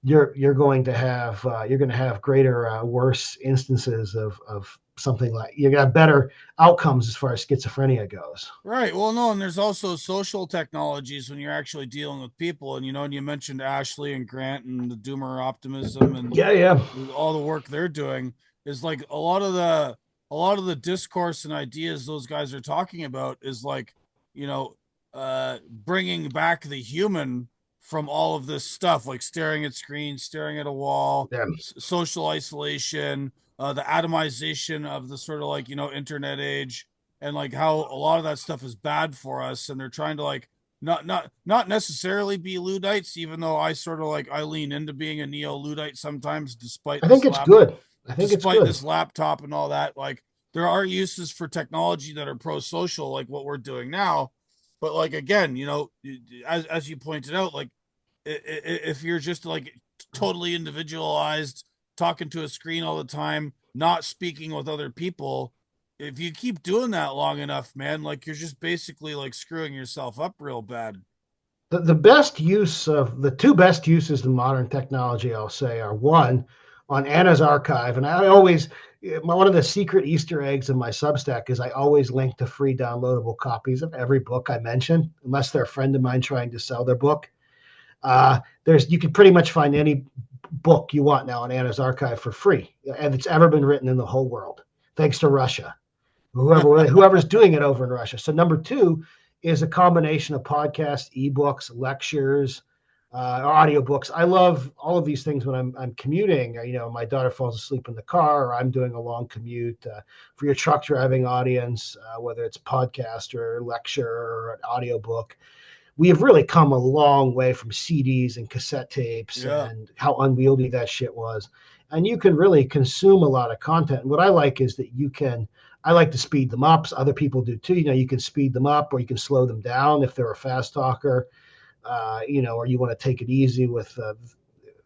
you're going to have greater, worse instances of something, like you're going to have better outcomes as far as schizophrenia goes. Right. Well, no, and there's also social technologies when you're actually dealing with people. And you mentioned Ashley and Grant and the Doomer optimism and Yeah, yeah. all the work they're doing is like a lot of the discourse and ideas those guys are talking about is like, you know, bringing back the human from all of this stuff, like staring at screens, staring at a wall, Yeah. social isolation, the atomization of the sort of like, internet age, and like how a lot of that stuff is bad for us, and they're trying to like not necessarily be Luddites, even though I lean into being a neo Luddite sometimes, I think it's good. I think it's despite good. this laptop and all that. Like, there are uses for technology that are pro social, like what we're doing now. But like, again, as you pointed out, like, if you're just like totally individualized, talking to a screen all the time, not speaking with other people, if you keep doing that long enough, man, like, you're just basically like screwing yourself up real bad. The two best uses of modern technology, I'll say, are one, on Anna's archive. And I always, one of the secret Easter eggs of my Substack is I always link to free downloadable copies of every book I mention, unless they're a friend of mine trying to sell their book. You can pretty much find any book you want now on Anna's archive for free, and it's ever been written in the whole world, thanks to Russia, whoever's doing it over in Russia. So number two is a combination of podcasts, ebooks, lectures, audiobooks. I love all of these things when I'm commuting. My daughter falls asleep in the car, or I'm doing a long commute. For your truck driving audience, whether it's podcast or lecture or an audiobook, we have really come a long way from CDs and cassette tapes Yeah. and how unwieldy that shit was. And you can really consume a lot of content. And what I like is that I like to speed them up. So other people do too. You can speed them up, or you can slow them down if they're a fast talker, or you want to take it easy with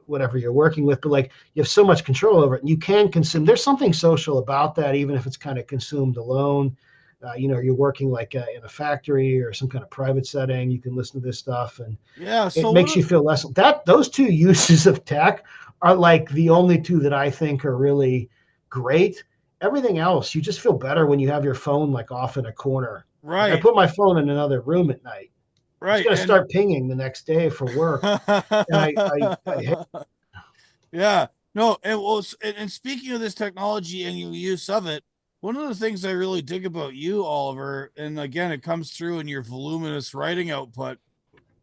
whatever you're working with. But like, you have so much control over it, and you can consume. There's something social about that, even if it's kind of consumed alone. You're working like in a factory or some kind of private setting. You can listen to this stuff, and Yeah. it So makes you feel less. Those two uses of tech are like the only two that I think are really great. Everything else, you just feel better when you have your phone like off in a corner. Like, I right. put my phone in another room at night. It's Right. going to And start pinging the next day for work, and I yeah, no, and well, and speaking of this technology and your use of it, one of the things I really dig about you, Oliver, and again, it comes through in your voluminous writing output,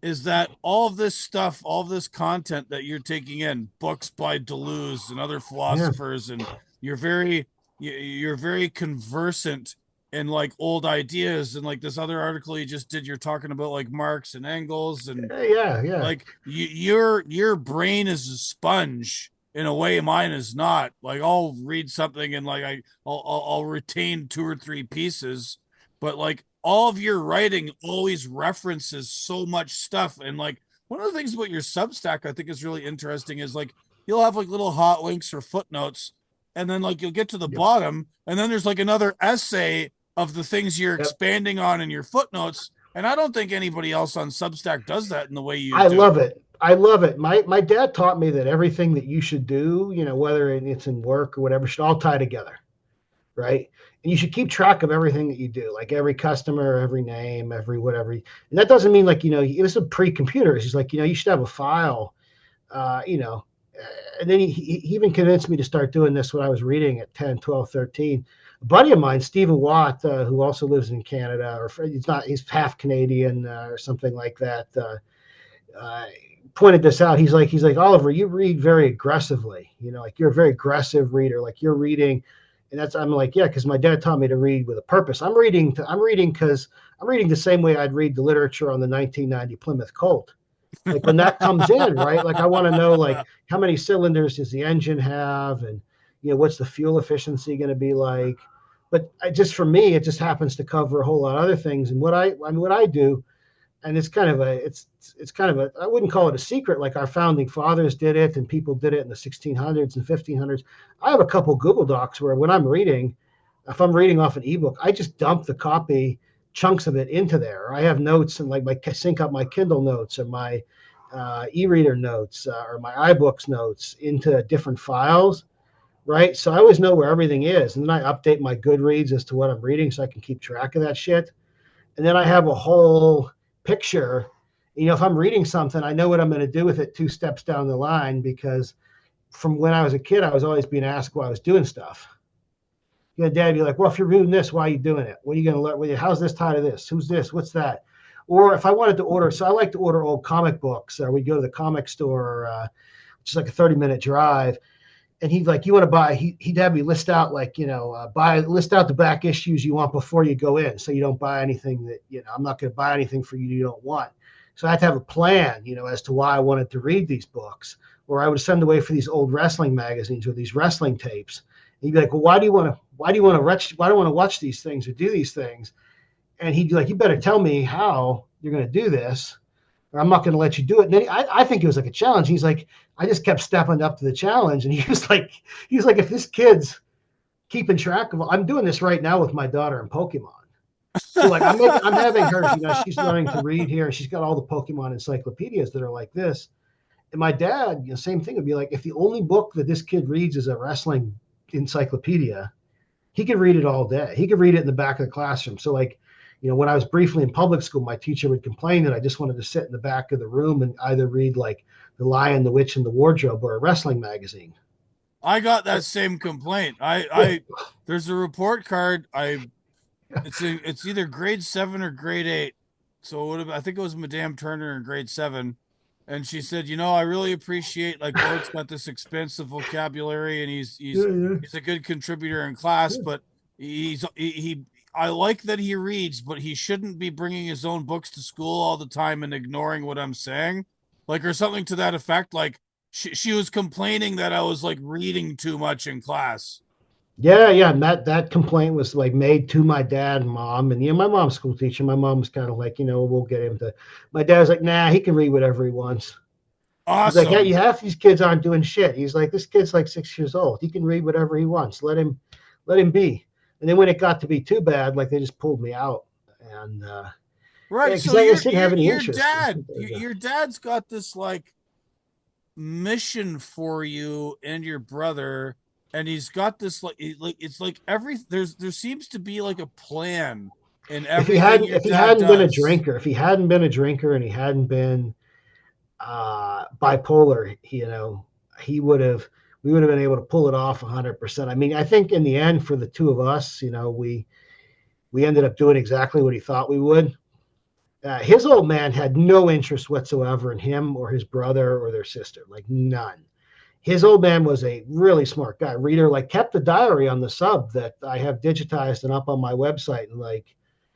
is that all of this stuff, all of this content that you're taking in, books by Deleuze and other Yeah. philosophers, and you're very you're very conversant in like old ideas, and like this other article you just did, you're talking about like Marx and Engels, and Yeah, yeah. like your brain is a sponge in a way mine is not. Like I'll read something and like I'll retain two or three pieces, but like all of your writing always references so much stuff. And like one of the things about your Substack I think is really interesting is like you'll have like little hot links or footnotes, and then like you'll get to the Yep. bottom, and then there's like another essay of the things you're Yep. expanding on in your footnotes. And I don't think anybody else on Substack does that in the way you I do. love it. I love it. My dad taught me that everything that you should do, whether it's in work or whatever, should all tie together, right? And you should keep track of everything that you do, like every customer, every name, every whatever. And that doesn't mean like, it was a pre-computers. He's like, you should have a file, uh, you know. And then he even convinced me to start doing this when I was reading at 10, 12, 13. A buddy of mine, Stephen Watt, who also lives in Canada, or he's half Canadian or something like that. Uh, Pointed this out. He's like, Oliver, you read very aggressively. Like you're a very aggressive reader. Like you're reading, and I'm like, yeah, because my dad taught me to read with a purpose. I'm reading because I'm reading the same way I'd read the literature on the 1990 Plymouth Colt. Like when that comes in, right? Like I want to know like how many cylinders does the engine have, and what's the fuel efficiency going to be like. But just for me, it just happens to cover a whole lot of other things. And what I do, and it's kind of a, I wouldn't call it a secret, like our founding fathers did it and people did it in the 1600s and 1500s. I have a couple Google Docs where when I'm reading, if I'm reading off an ebook, I just dump the copy chunks of it into there. I have notes and like sync up my Kindle notes or my e-reader notes or my iBooks notes into different files, right? So I always know where everything is, and then I update my Goodreads as to what I'm reading so I can keep track of that shit. And then I have a whole picture. If I'm reading something, I know what I'm going to do with it 2 steps down the line, because from when I was a kid, I was always being asked why I was doing stuff. Dad, you're like, well, if you're reading this, why are you doing it? What are you going to learn? How's this tied to this? Who's this? What's that? Or if I wanted to order, so I like to order old comic books. We go to the comic store, which is like a 30-minute drive. And he'd like, you want to buy, he'd have me list out like, list out the back issues you want before you go in. So you don't buy anything that, I'm not going to buy anything for you don't want. So I had to have a plan, as to why I wanted to read these books. Or I would send away for these old wrestling magazines or these wrestling tapes. And he'd be like, well, why do you want to watch these things or do these things? And he'd be like, you better tell me how you're going to do this, or I'm not going to let you do it. And then I think it was like a challenge. He's like, I just kept stepping up to the challenge. And he was like, if this kid's keeping track of, I'm doing this right now with my daughter in Pokemon. So like I'm having her, she's learning to read here. She's got all the Pokemon encyclopedias that are like this. And my dad, same thing, would be like, if the only book that this kid reads is a wrestling encyclopedia, he could read it all day. He could read it in the back of the classroom. So like, when I was briefly in public school, my teacher would complain that I just wanted to sit in the back of the room and either read like The Lion, the Witch, and the Wardrobe or a wrestling magazine. I got that same complaint. I there's a report card. It's either grade 7 or grade 8. So it would have, I think it was Madame Turner in grade 7. And she said, I really appreciate like Bart's got this expensive vocabulary and he's a good contributor in class, but he I like that he reads, but he shouldn't be bringing his own books to school all the time and ignoring what I'm saying, like, or something to that effect. Like she was complaining that I was like reading too much in class. Yeah. And that complaint was like made to my dad and mom. And my mom's school teacher. My mom was kind of like, we'll get him to. My dad was like, nah, he can read whatever he wants. He's like, hey, Awesome. half these kids aren't doing shit. He's like, this kid's like 6 years old. He can read whatever he wants. Let him be. And then when it got to be too bad, like they just pulled me out. And Right. because So I just didn't have any interest. your dad's got this like mission for you and your brother, and he's got this like it's like there seems to be like a plan in everything your If he dad hadn't been a does. drinker, and he hadn't been bipolar, he would have we would have been able to pull it off 100%. I mean, I think in the end, for the two of us, we ended up doing exactly what he thought we would. His old man had no interest whatsoever in him or his brother or their sister, like none. His old man was a really smart guy, reader, like kept the diary on the sub that I have digitized and up on my website. And like,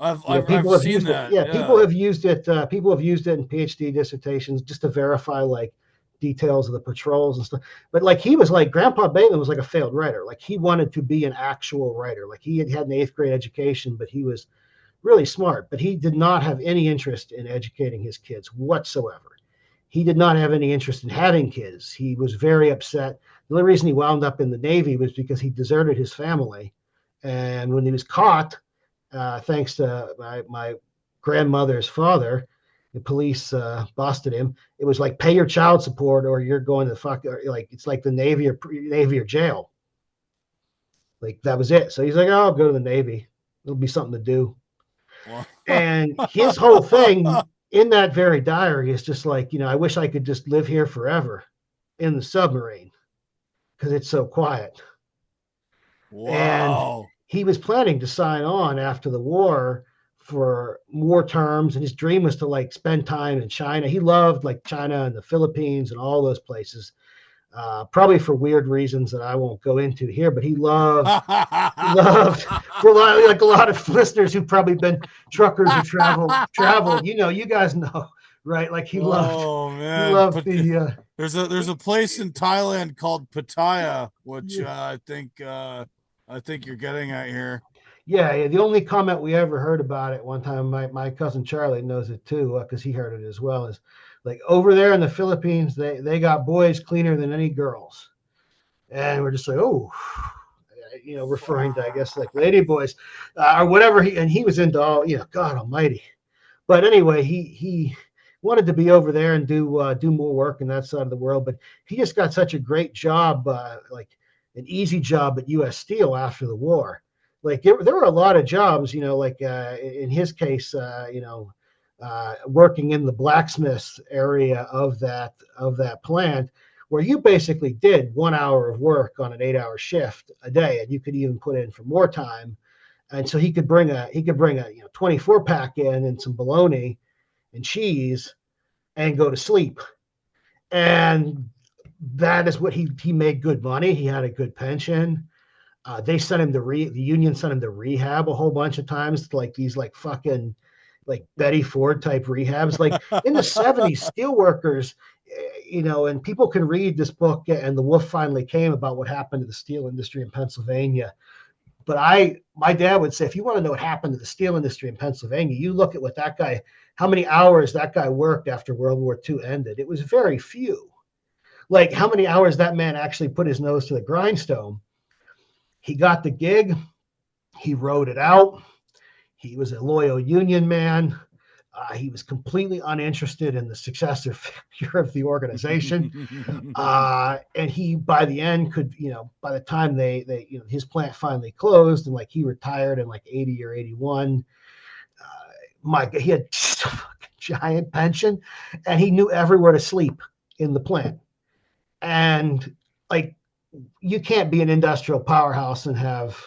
I've people have seen used it. that. Yeah, people Yeah. have used it. People have used it in PhD dissertations just to verify like details of the patrols and stuff. But like he was like Grandpa Bateman was like a failed writer. Like he wanted to be an actual writer. Like he had an eighth grade education, but he was really smart. But he did not have any interest in educating his kids whatsoever. He did not have any interest in having kids. He was very upset. The only reason he wound up in the Navy was because he deserted his family. And when he was caught, thanks to my grandmother's father, the police busted him. It was like pay your child support or you're going to fuck. Or like it's like the Navy or jail. Like that was it. So he's like, oh, I'll go to the Navy. It'll be something to do. Well, And his whole thing in that very diary is just like, I wish I could just live here forever in the submarine because it's so quiet. And wow. he was planning to sign on after the war for more terms. And his dream was to like spend time in China. He loved like China and the Philippines and all those places, probably for weird reasons that I won't go into here. But he loved for a lot of listeners who've probably been truckers or traveled. You guys know, right? Like Oh he man, loved but the there's a place in Thailand called Pattaya, which yeah, I think you're getting at here. yeah. The only comment we ever heard about it one time, my cousin Charlie knows it too because he heard it as well. Is like over there in the Philippines, they got boys cleaner than any girls, and we're just like, oh, referring to I guess like lady boys or whatever. He was into all, God Almighty. But anyway, he wanted to be over there and do more work in that side of the world. But he just got such a great job, like an easy job at U.S. Steel after the war. Like there were a lot of jobs, like in his case, working in the blacksmith area of that plant, where you basically did 1 hour of work on an 8-hour shift a day, and you could even put in for more time. And so he could bring a 24 pack in and some bologna and cheese and go to sleep. And that is what he made good money. He had a good pension. They sent him the union sent him to rehab a whole bunch of times, like these like fucking like Betty Ford type rehabs. Like in the 70s, steel workers, and people can read this book and the wolf finally came about what happened to the steel industry in Pennsylvania. But my dad would say, if you want to know what happened to the steel industry in Pennsylvania, you look at how many hours that guy worked after World War II ended. It was very few. Like how many hours that man actually put his nose to the grindstone. He got the gig. He wrote it out. He was a loyal union man. He was completely uninterested in the success or failure of the organization. And he, by the end, by the time his plant finally closed and like he retired in like 80 or 81, he had just a giant pension and he knew everywhere to sleep in the plant. And like, you can't be an industrial powerhouse and have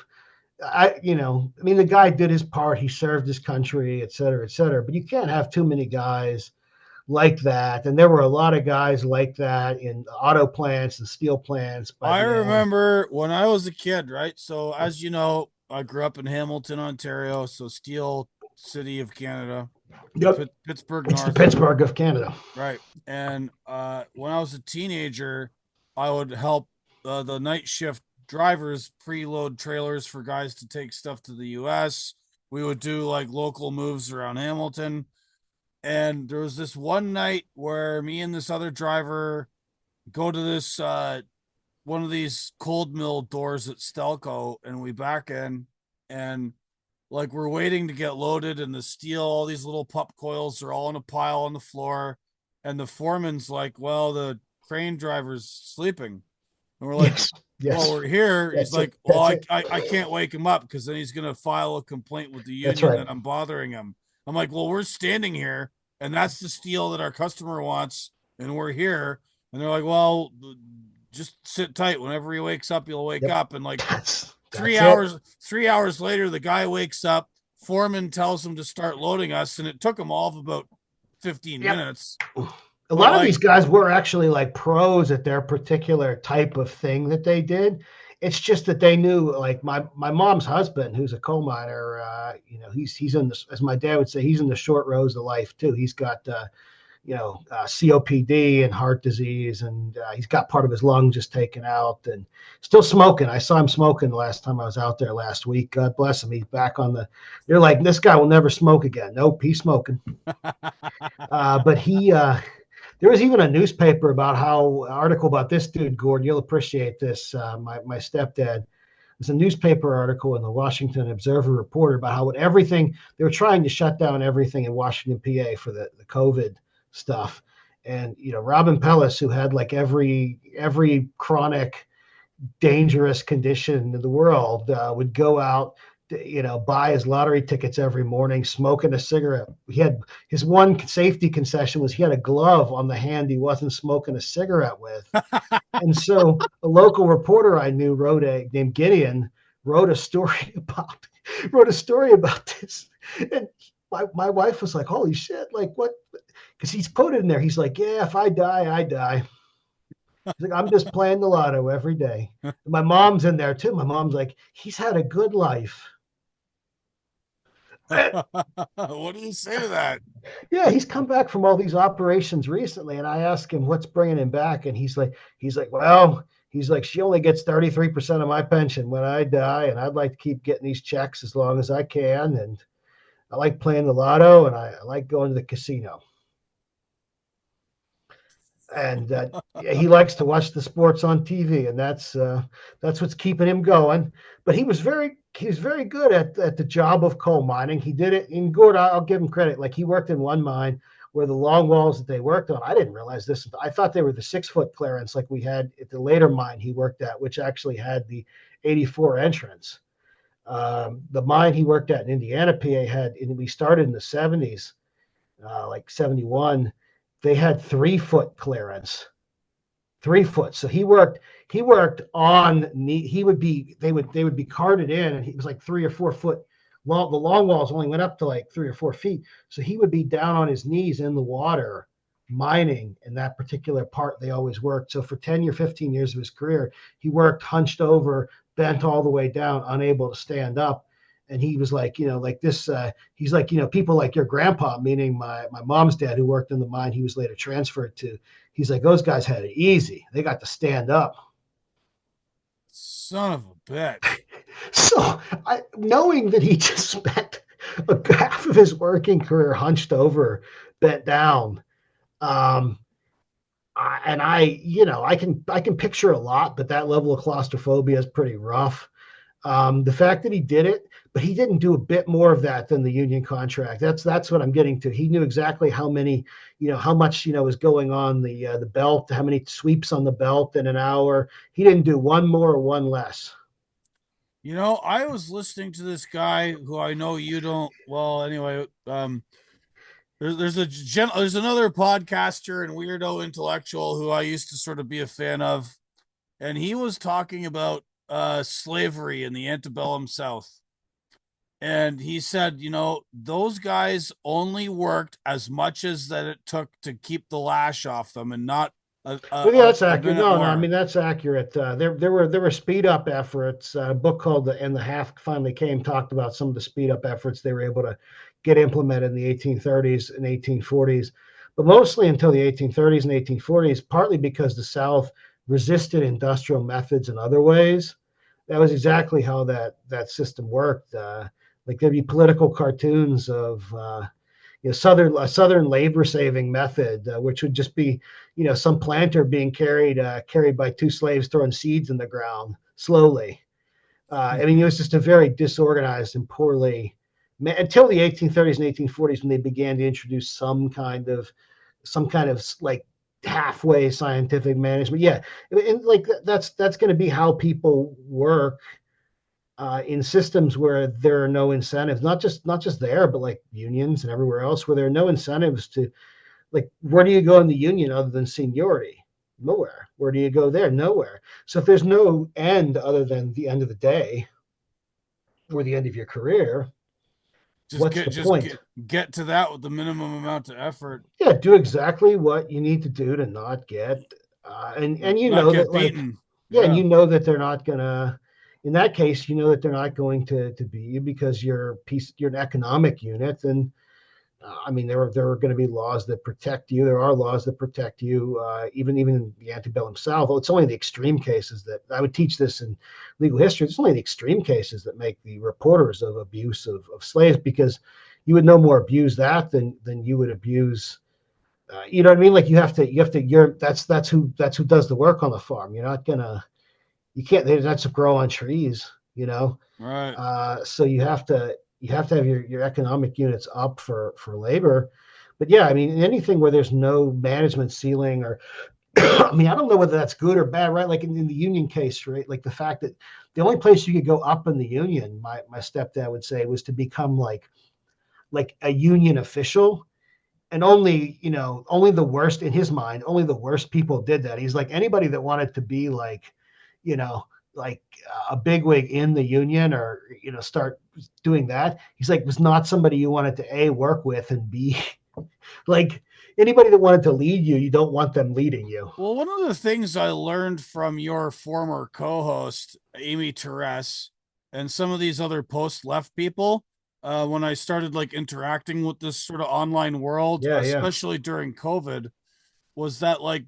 the guy did his part. He served his country, et cetera, but you can't have too many guys like that. And there were a lot of guys like that in auto plants and steel plants by I the end. remember when I was a kid, right? So as you know, I grew up in Hamilton, Ontario, so Steel City of Canada, Yep. Pittsburgh It's the North, Pittsburgh of Canada. right? And when I was a teenager, I would help the night shift drivers preload trailers for guys to take stuff to the U.S. We would do like local moves around Hamilton. And there was this one night where me and this other driver go to this one of these cold mill doors at Stelco, and we back in, and like we're waiting to get loaded, and the steel, all these little pup coils are all in a pile on the floor, and the foreman's like, well, the crane driver's sleeping, and we're like, Yes. well, Yes. we're here. He's That's it. like, well, That's it. I can't wake him up because then he's gonna file a complaint with the That's union right. that I'm bothering him. I'm like, well, we're standing here, and that's the steel that our customer wants, and we're here. And they're like, well, just sit tight. Whenever he wakes up, he'll wake Yep. up. And like That's three it. hours, 3 hours later, the guy wakes up, foreman tells him to start loading us, and it took him all of about 15 Yep. minutes. A But lot of like, these guys were actually like pros at their particular type of thing that they did. It's just that they knew, like my mom's husband, who's a coal miner. He's in this, as my dad would say, he's in the short rows of life too. He's got COPD and heart disease, and he's got part of his lung just taken out, and still smoking. I saw him smoking the last time I was out there last week. God bless him. He's back on the. They're like, this guy will never smoke again. Nope, he's smoking. But he. There was even a newspaper about article about this dude, Gordon. You'll appreciate this. My stepdad. There's a newspaper article in the Washington Observer Reporter about how everything they were trying to shut down everything in Washington, PA for the COVID stuff. And Robin Pellis, who had like every chronic dangerous condition in the world, would go out, buy his lottery tickets every morning, smoking a cigarette. He had his one safety concession was he had a glove on the hand he wasn't smoking a cigarette with. And so a local reporter I knew named Gideon wrote a story about this. And my wife was like, holy shit, like what? Because he's quoted in there. He's like, yeah, if I die, I die. He's like, I'm just playing the lotto every day. And my mom's in there too. My mom's like, he's had a good life. what do you say to that? Yeah, he's come back from all these operations recently, and I asked him what's bringing him back, and he's like, well, he's like, she only gets 33% of my pension when I die, and I'd like to keep getting these checks as long as I can, and I like playing the lotto, and I like going to the casino. And he likes to watch the sports on TV, and that's what's keeping him going. But he was very good at the job of coal mining. He did it in good. I'll give him credit. Like he worked in one mine where the long walls that they worked on, I didn't realize this. I thought they were the 6-foot clearance like we had at the later mine he worked at, which actually had the 84 entrance. The mine he worked at in Indiana, PA had, and we started in the 70s, like 71. They had 3-foot clearance, 3 foot. So he worked on knee. They would be carted in, and he was like 3 or 4 foot long. The long walls only went up to like 3 or 4 feet. So he would be down on his knees in the water mining in that particular part they always worked. So for 10 or 15 years of his career, he worked hunched over, bent all the way down, unable to stand up. And he was like, like this, he's like, people like your grandpa, meaning my mom's dad, who worked in the mine he was later transferred to. He's like, those guys had it easy. They got to stand up. Son of a bitch. So knowing that he just spent half of his working career hunched over, bent down, and I can picture a lot, but that level of claustrophobia is pretty rough. The fact that he did it, but he didn't do a bit more of that than the union contract. That's what I'm getting to. He knew exactly how many, how much, was going on the belt, how many sweeps on the belt in an hour. He didn't do one more or one less. I was listening to this guy who I know you don't. Well, anyway, there's another podcaster and weirdo intellectual who I used to sort of be a fan of, and he was talking about slavery in the antebellum South. And he said, those guys only worked as much as that it took to keep the lash off them, and not that's accurate. No, more. I mean that's accurate. There were speed up efforts. A book called "The and the Half" finally came, talked about some of the speed up efforts they were able to get implemented in the 1830s and 1840s, but mostly until the 1830s and 1840s, partly because the South resisted industrial methods in other ways. That was exactly how that system worked. Like there'd be political cartoons of southern labor saving method, which would just be some planter being carried by 2 slaves throwing seeds in the ground slowly. I mean, it was just a very disorganized and poorly until the 1830s and 1840s when they began to introduce some kind of like halfway scientific management. Yeah, and like that's going to be how people work in systems where there are no incentives, not just there, but like unions and everywhere else, where there are no incentives to, like, where do you go in the union other than seniority? Nowhere. Where do you go there? Nowhere. So if there's no end other than the end of the day or the end of your career, Just What's get the just point? get to that with the minimum amount of effort. Yeah, do exactly what you need to do to not get, and you Not know get that, like, beaten. yeah, and Yeah. you know that they're not gonna. In that case, you know that they're not going to beat you because you're an economic unit, and I mean, there are going to be laws that protect you. There are laws that protect you, even in the antebellum South. It's only the extreme cases that I would teach this in legal history. It's only the extreme cases that make the reporters of abuse of slaves, because you would no more abuse that than you would abuse. You know what I mean? Like that's who does the work on the farm. You're not gonna you can't that's to grow on trees. You know, Right. so you have to have your economic units up for labor. But yeah, I mean, anything where there's no management ceiling, or I mean, I don't know whether that's good or bad, right? Like in the union case, right? Like the fact that the only place you could go up in the union, my stepdad would say, was to become like a union official. And only the worst, in his mind, only the worst people did that. He's like, anybody that wanted to be like, you know, like a bigwig in the union, or start doing that. He's like, was not somebody you wanted to work with, and B, like, anybody that wanted to lead you, you don't want them leading you. Well, one of the things I learned from your former co-host Amy Therese and some of these other post-left people, when I started like interacting with this sort of online world, Yeah, yeah, especially during COVID, was that like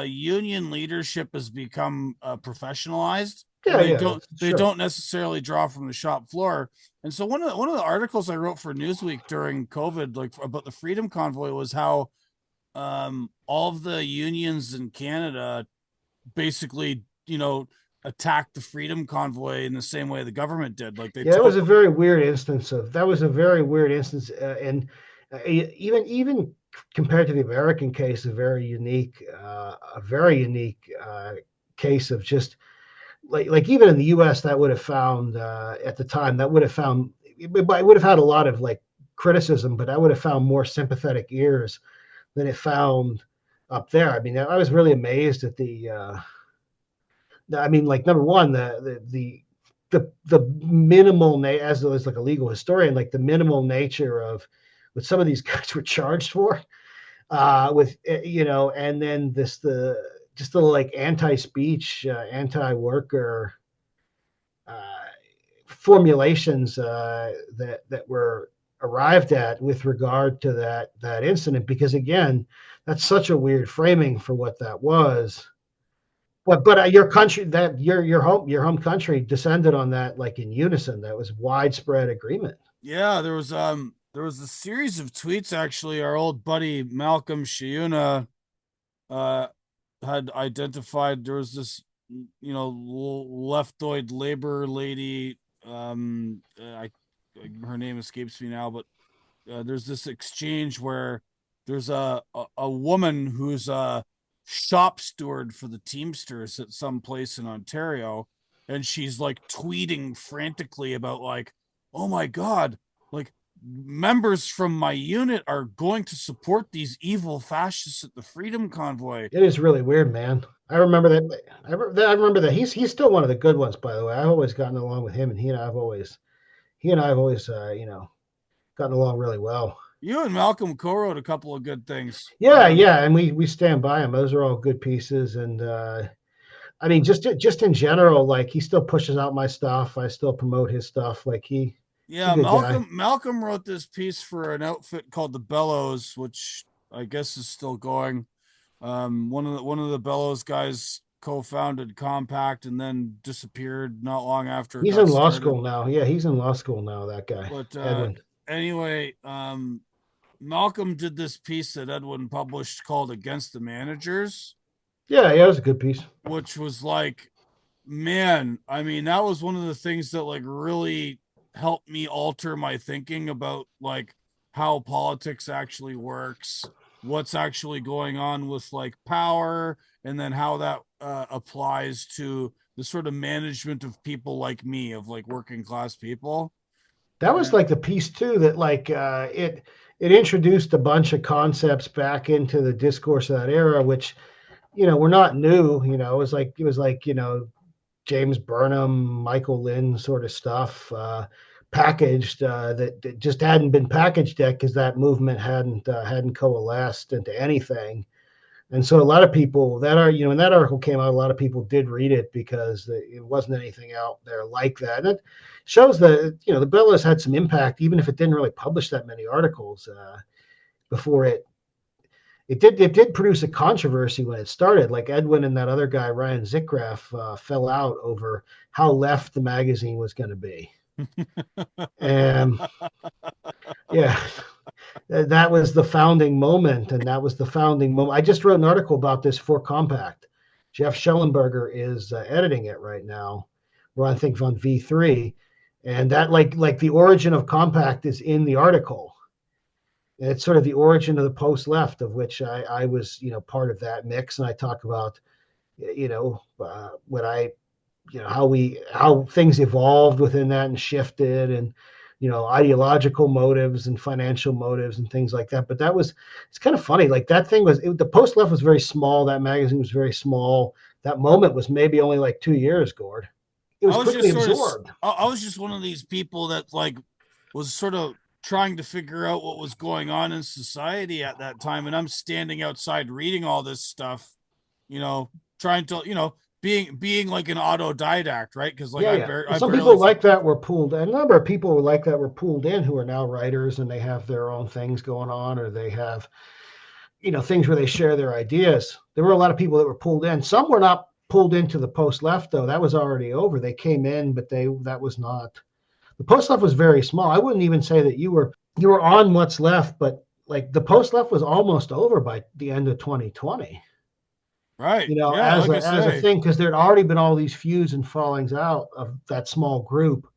union leadership has become professionalized, and yeah, they yeah. don't they Sure. don't necessarily draw from the shop floor. And so one of the articles I wrote for Newsweek during COVID, like about the Freedom Convoy, was how all of the unions in Canada basically, attacked the Freedom Convoy in the same way the government did. Like they Yeah, that was a totally. very weird instance of that was a very weird instance, and even compared to the American case, a very unique case of just like even in the U.S. that would have found at the time that would have found it would have had a lot of like criticism, but I would have found more sympathetic ears than it found up there. I mean, I was really amazed at I mean, like, number one, the minimal as like a legal historian, like the minimal nature of what some of these guys were charged for, with and then the just the like anti-speech, anti-worker uh, formulations that were arrived at with regard to that incident, because again, that's such a weird framing for what that was. But your country, that your home country descended on that, like, in unison. That was widespread agreement. Yeah, there was a series of tweets actually. Our old buddy Malcolm Shiuna uh had identified. There was this leftoid labor lady. Her name escapes me now, but there's this exchange where there's a woman who's a shop steward for the Teamsters at some place in Ontario, and she's like tweeting frantically about, like, oh my god, like, members from my unit are going to support these evil fascists at the Freedom Convoy. It is really weird, man. I remember that. I remember that he's still one of the good ones, by the way. I've always gotten along with him, and he and I have always gotten along really well. You and Malcolm co-wrote a couple of good things. Yeah, yeah, and we stand by him. Those are all good pieces, and I mean, just in general, like, he still pushes out my stuff. I still promote his stuff. Like, he's a Yeah, good guy. Malcolm wrote this piece for an outfit called the Bellows, which I guess is still going. One of the Bellows guys co-founded Compact and then disappeared not long after it He's got in law started. school now. Yeah, he's in law school now. That guy, But Edwin. anyway, Malcolm did this piece that Edwin published called "Against the Managers," Yeah, yeah, it was a good piece. which was like, man, I mean, that was one of the things that like really helped me alter my thinking about like how politics actually works, what's actually going on with like power, and then how that applies to the sort of management of people like me, of like working class people. That was And like the piece too that, like, it introduced a bunch of concepts back into the discourse of that era, which were not new. It was like James Burnham, Michael Lynn sort of stuff. packaged that just hadn't been packaged yet because that movement hadn't coalesced into anything. And so a lot of people that are, when that article came out, a lot of people did read it because it wasn't anything out there like that. And it shows that, the bill has had some impact, even if it didn't really publish that many articles before it did produce a controversy when it started. Like Edwin and that other guy, Ryan Zickgraf, fell out over how left the magazine was going to be. And yeah, that was the founding moment, and that was the founding moment. I just wrote an article about this for Compact. Jeff Schellenberger is editing it right now. We're I think on V3, and that like the origin of Compact is in the article. And it's sort of the origin of the post left, of which I was part of that mix, and I talk about what I how things evolved within that and shifted, and ideological motives and financial motives and things like that. But it's kind of funny. Like that thing the post left was very small. That magazine was very small. That moment was maybe only like 2 years, Gord. It was quickly absorbed. I was just one of these people that was sort of trying to figure out what was going on in society at that time. And I'm standing outside reading all this stuff, trying to, being like an autodidact, right? Because some people like that were pulled. A number of people like that were pulled in who are now writers, and they have their own things going on, or they have, things where they share their ideas. There were a lot of people that were pulled in. Some were not pulled into the post left though. That was already over. They came in, but that was not. The post left was very small. I wouldn't even say that you were on what's left, but like the post left was almost over by the end of 2020. Right. As a thing, because there had already been all these feuds and fallings out of that small group.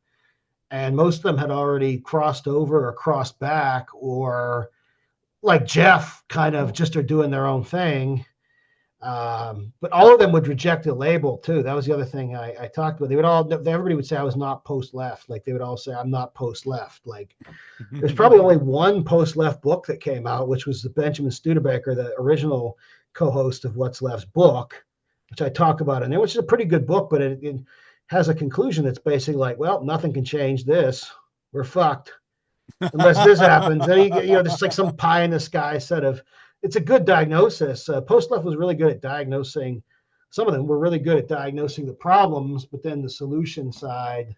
And most of them had already crossed over or crossed back, or like Jeff kind of just are doing their own thing. But all of them would reject the label too. That was the other thing I talked about. Everybody would say I was not post left. Like they would all say I'm not post left. Like there's probably only one post left book that came out, which was the Benjamin Studebaker, the original co-host of What's Left's book, which I talk about in there, which is a pretty good book, but it has a conclusion that's basically like, well, nothing can change this. We're fucked unless this happens. Then there's like some pie in the sky set of. It's a good diagnosis. Post left was really good at diagnosing. Some of them were really good at diagnosing the problems, but then the solution side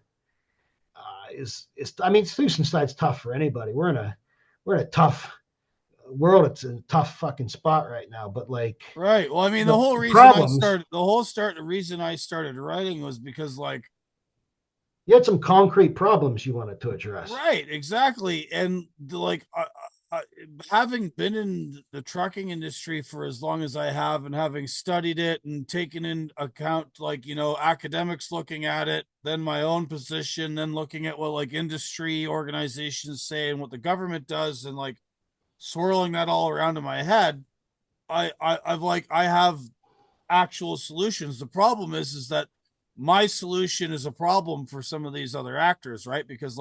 solution side's tough for anybody. We're in a tough world. It's a tough fucking spot right now. But like, right. Well, I mean, the reason I started writing was because you had some concrete problems you wanted to address. Right. Exactly. And having been in the trucking industry for as long as I have, and having studied it and taken in account, academics looking at it, then my own position, then looking at what industry organizations say and what the government does, and swirling that all around in my head, I have actual solutions. The problem is that my solution is a problem for some of these other actors, right? Because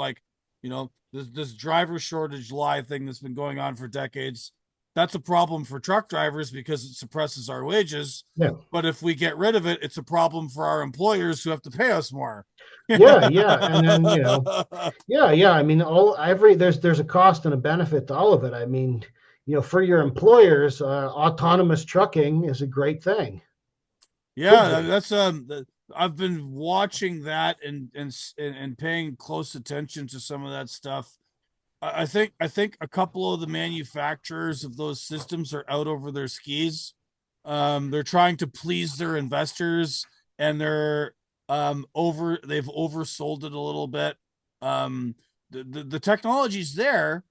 this driver shortage lie thing that's been going on for decades, that's a problem for truck drivers because it suppresses our wages. Yeah. But if we get rid of it, it's a problem for our employers who have to pay us more. Yeah. And then, I mean, there's a cost and a benefit to all of it. I mean, for your employers, autonomous trucking is a great thing. Yeah, that's I've been watching that and paying close attention to some of that stuff. I think a couple of the manufacturers of those systems are out over their skis. They're trying to please their investors, and they've oversold it a little bit. The technology's there.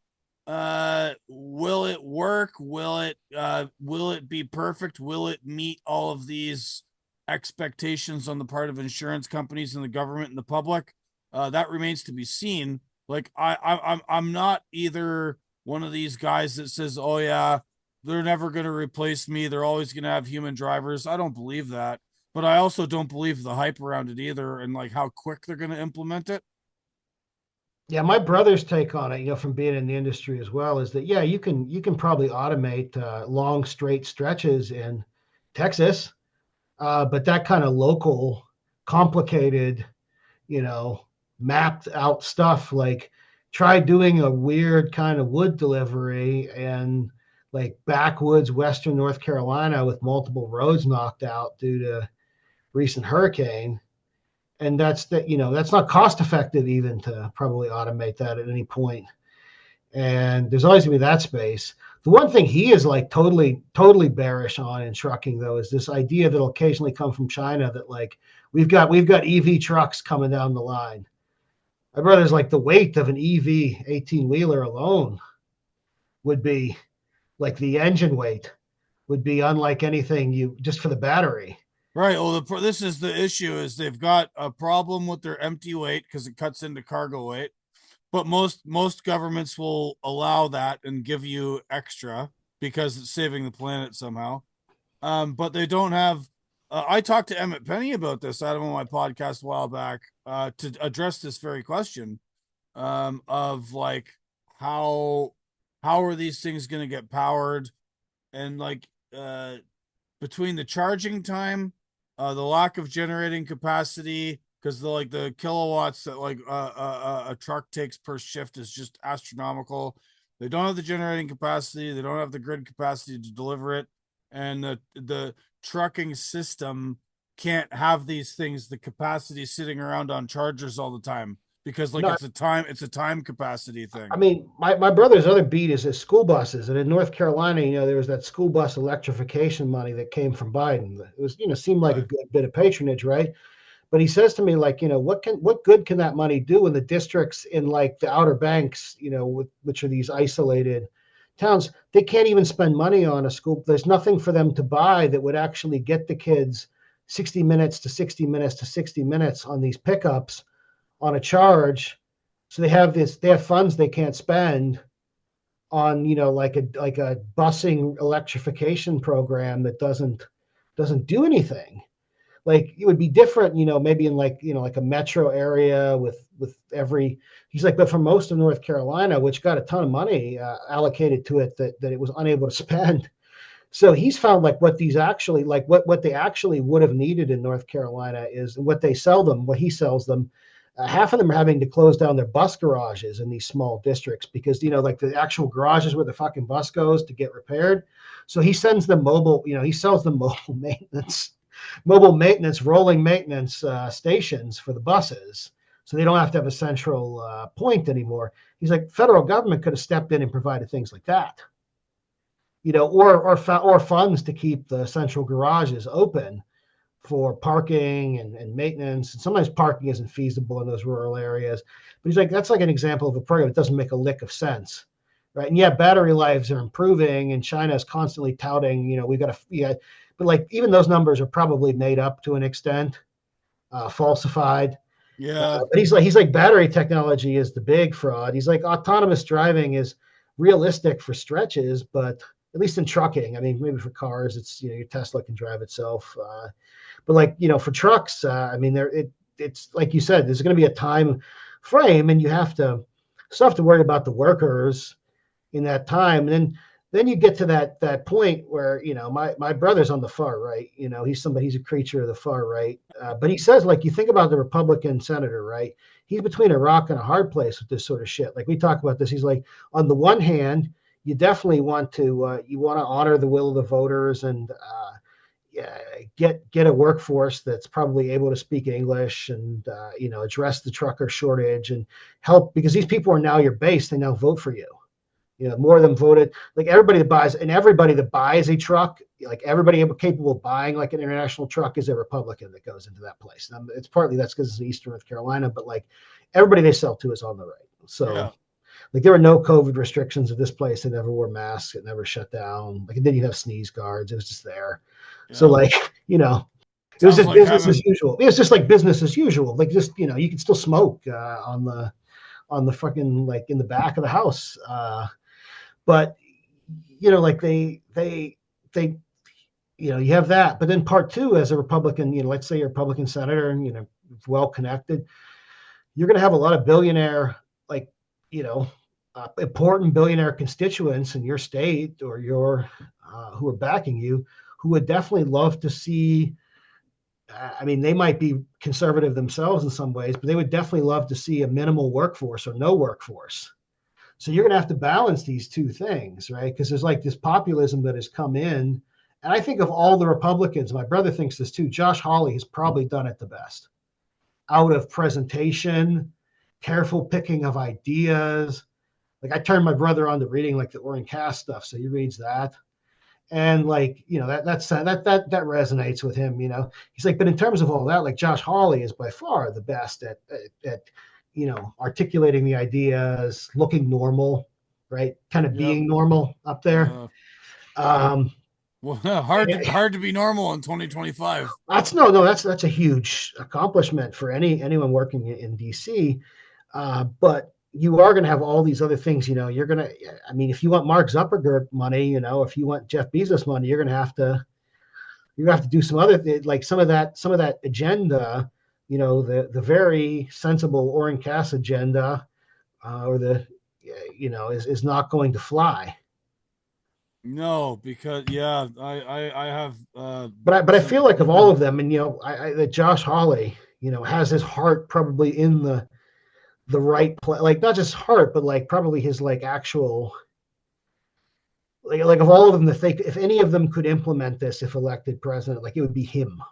Will it work? Will it be perfect? Will it meet all of these expectations on the part of insurance companies and the government and the public? That remains to be seen. I'm not either one of these guys that says, oh yeah, they're never going to replace me, they're always going to have human drivers. I don't believe that, but I also don't believe the hype around it either, and how quick they're going to implement it. Yeah, my brother's take on it, from being in the industry as well, is that you can probably automate long straight stretches in Texas, but that kind of local, complicated, mapped out stuff, like try doing a weird kind of wood delivery and like backwoods western North Carolina with multiple roads knocked out due to recent hurricane. And that's not cost effective even to probably automate that at any point. And there's always gonna be that space. The one thing he is like totally bearish on in trucking though is this idea that'll occasionally come from China that like we've got EV trucks coming down the line. My brother's like the weight of an EV 18 wheeler alone would be like the engine weight would be unlike anything you just for the battery. Right. Well, this is the issue: is they've got a problem with their empty weight because it cuts into cargo weight. But most governments will allow that and give you extra because it's saving the planet somehow. But they don't have. I talked to Emmett Penny about this. I had him on my podcast a while back to address this very question of like how how are these things going to get powered, and like between the charging time, the lack of generating capacity, because the kilowatts that a truck takes per shift is just astronomical. They don't have the generating capacity. They don't have the grid capacity to deliver it, and the trucking system can't have these things, the capacity sitting around on chargers all the time, because like No, it's a time capacity thing. I mean, my brother's other beat is his school buses, and in North Carolina, there was that school bus electrification money that came from Biden. It was, seemed like a Right. good bit of patronage, right? But he says to me, like, what good can that money do in the districts in like the Outer Banks, which are these isolated towns? They can't even spend money on a school. There's nothing for them to buy that would actually get the kids 60 minutes to 60 minutes to 60 minutes on these pickups on a charge. So they have funds they can't spend on, like a busing electrification program that doesn't do anything. Like it would be different, maybe in like a metro area with every. He's like, but for most of North Carolina, which got a ton of money allocated to it that it was unable to spend. So he's found like what they actually would have needed in North Carolina is what he sells them. Half of them are having to close down their bus garages in these small districts because like the actual garages where the fucking bus goes to get repaired. So he sends them he sells them mobile maintenance, rolling maintenance stations for the buses, so they don't have to have a central point anymore. He's like, federal government could have stepped in and provided things like that, or funds to keep the central garages open for parking and maintenance. And sometimes parking isn't feasible in those rural areas. But he's like, that's like an example of a program that doesn't make a lick of sense. Right. And yeah, battery lives are improving, and China is constantly touting, we've got but like even those numbers are probably made up to an extent, falsified. Yeah. But he's like battery technology is the big fraud. He's like autonomous driving is realistic for stretches, but at least in trucking. I mean, maybe for cars, it's your Tesla can drive itself. But like for trucks, I mean, it's like you said, there's going to be a time frame, and you still have to worry about the workers in that time. And then you get to that point where my brother's on the far right. He's a creature of the far right. But he says, like, you think about the Republican senator, right? He's between a rock and a hard place with this sort of shit. Like we talk about this. He's like, on the one hand, you definitely want to honor the will of the voters and get a workforce that's probably able to speak English and address the trucker shortage and help, because these people are now your base. They now vote for you. More of them voted. Like everybody that buys a truck, like everybody capable of buying like an international truck is a Republican that goes into that place. And it's partly that's because it's Eastern North Carolina, but like everybody they sell to is on the right. So Yeah. like there were no COVID restrictions at this place. They never wore masks. It never shut down. Like it didn't even have sneeze guards. It was just there. Yeah. So like, it was Sounds just like business heaven. as usual. It was just like business as usual. Like just, you can still smoke on the fucking like in the back of the house. But like they you have that. But then part two, as a Republican, let's say you're a Republican senator and well connected, you're going to have a lot of billionaire, like important billionaire constituents in your state or who are backing you, who would definitely love to see I mean, they might be conservative themselves in some ways, but they would definitely love to see a minimal workforce or no workforce. So you're going to have to balance these two things, right? Because there's like this populism that has come in. And I think of all the Republicans, my brother thinks this too. Josh Hawley has probably done it the best out of presentation, careful picking of ideas. Like I turned my brother on to reading like the Oren Cass stuff. So he reads that. And like, that resonates with him, he's like, but in terms of all that, like Josh Hawley is by far the best at articulating the ideas, looking normal, right? Kind of Yep. being normal up there. Um, Well, hard to be normal in 2025. that's a huge accomplishment for anyone working in DC. But you are going to have all these other things. You're going to. I mean, if you want Mark Zuckerberg money, if you want Jeff Bezos money, you're going to have to do some other like some of that agenda. The very sensible Oren Cass agenda, or is not going to fly. No, because I have. But I feel like of all of them, and that Josh Hawley, has his heart probably in the right place, like not just heart, but like probably his like actual like of all of them, if any of them could implement this if elected president, like it would be him.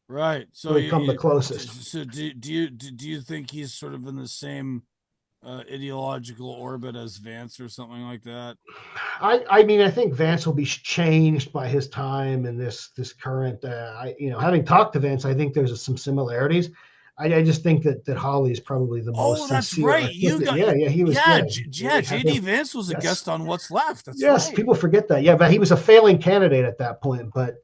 Right. So would come the closest. So do you think he's sort of in the same ideological orbit as Vance or something like that? I mean, I think Vance will be changed by his time in this current. Having talked to Vance, I think there's some similarities. I just think that Hawley is probably the most that's sincere. right. You got he was. JD Vance was a guest on What's Left. That's right. People forget that. Yeah, but he was a failing candidate at that point. But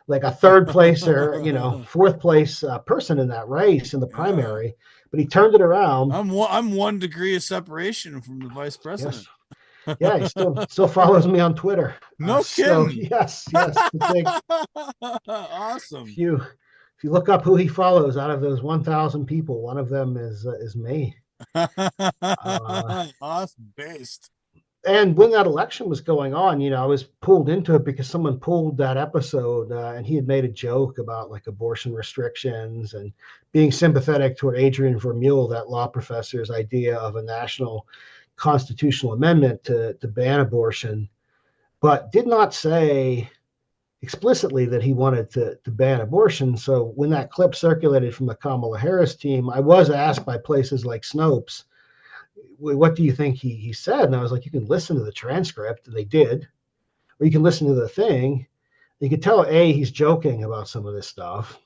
like a third place or fourth place person in that race in the primary, but he turned it around. I'm 1 degree of separation from the vice president. Yes. Yeah, he still follows me on Twitter. No kidding. Yes. Awesome. If you look up who he follows out of those 1,000 people, one of them is me. Awesome. Based. And when that election was going on, I was pulled into it because someone pulled that episode, and he had made a joke about like abortion restrictions and being sympathetic toward Adrian Vermeule, that law professor's idea of a national constitutional amendment to ban abortion, but did not say explicitly that he wanted to ban abortion. So when that clip circulated from the Kamala Harris team, I was asked by places like Snopes, what do you think he said? And I was like, you can listen to the transcript. And they did. Or you can listen to the thing. You could tell, A, he's joking about some of this stuff.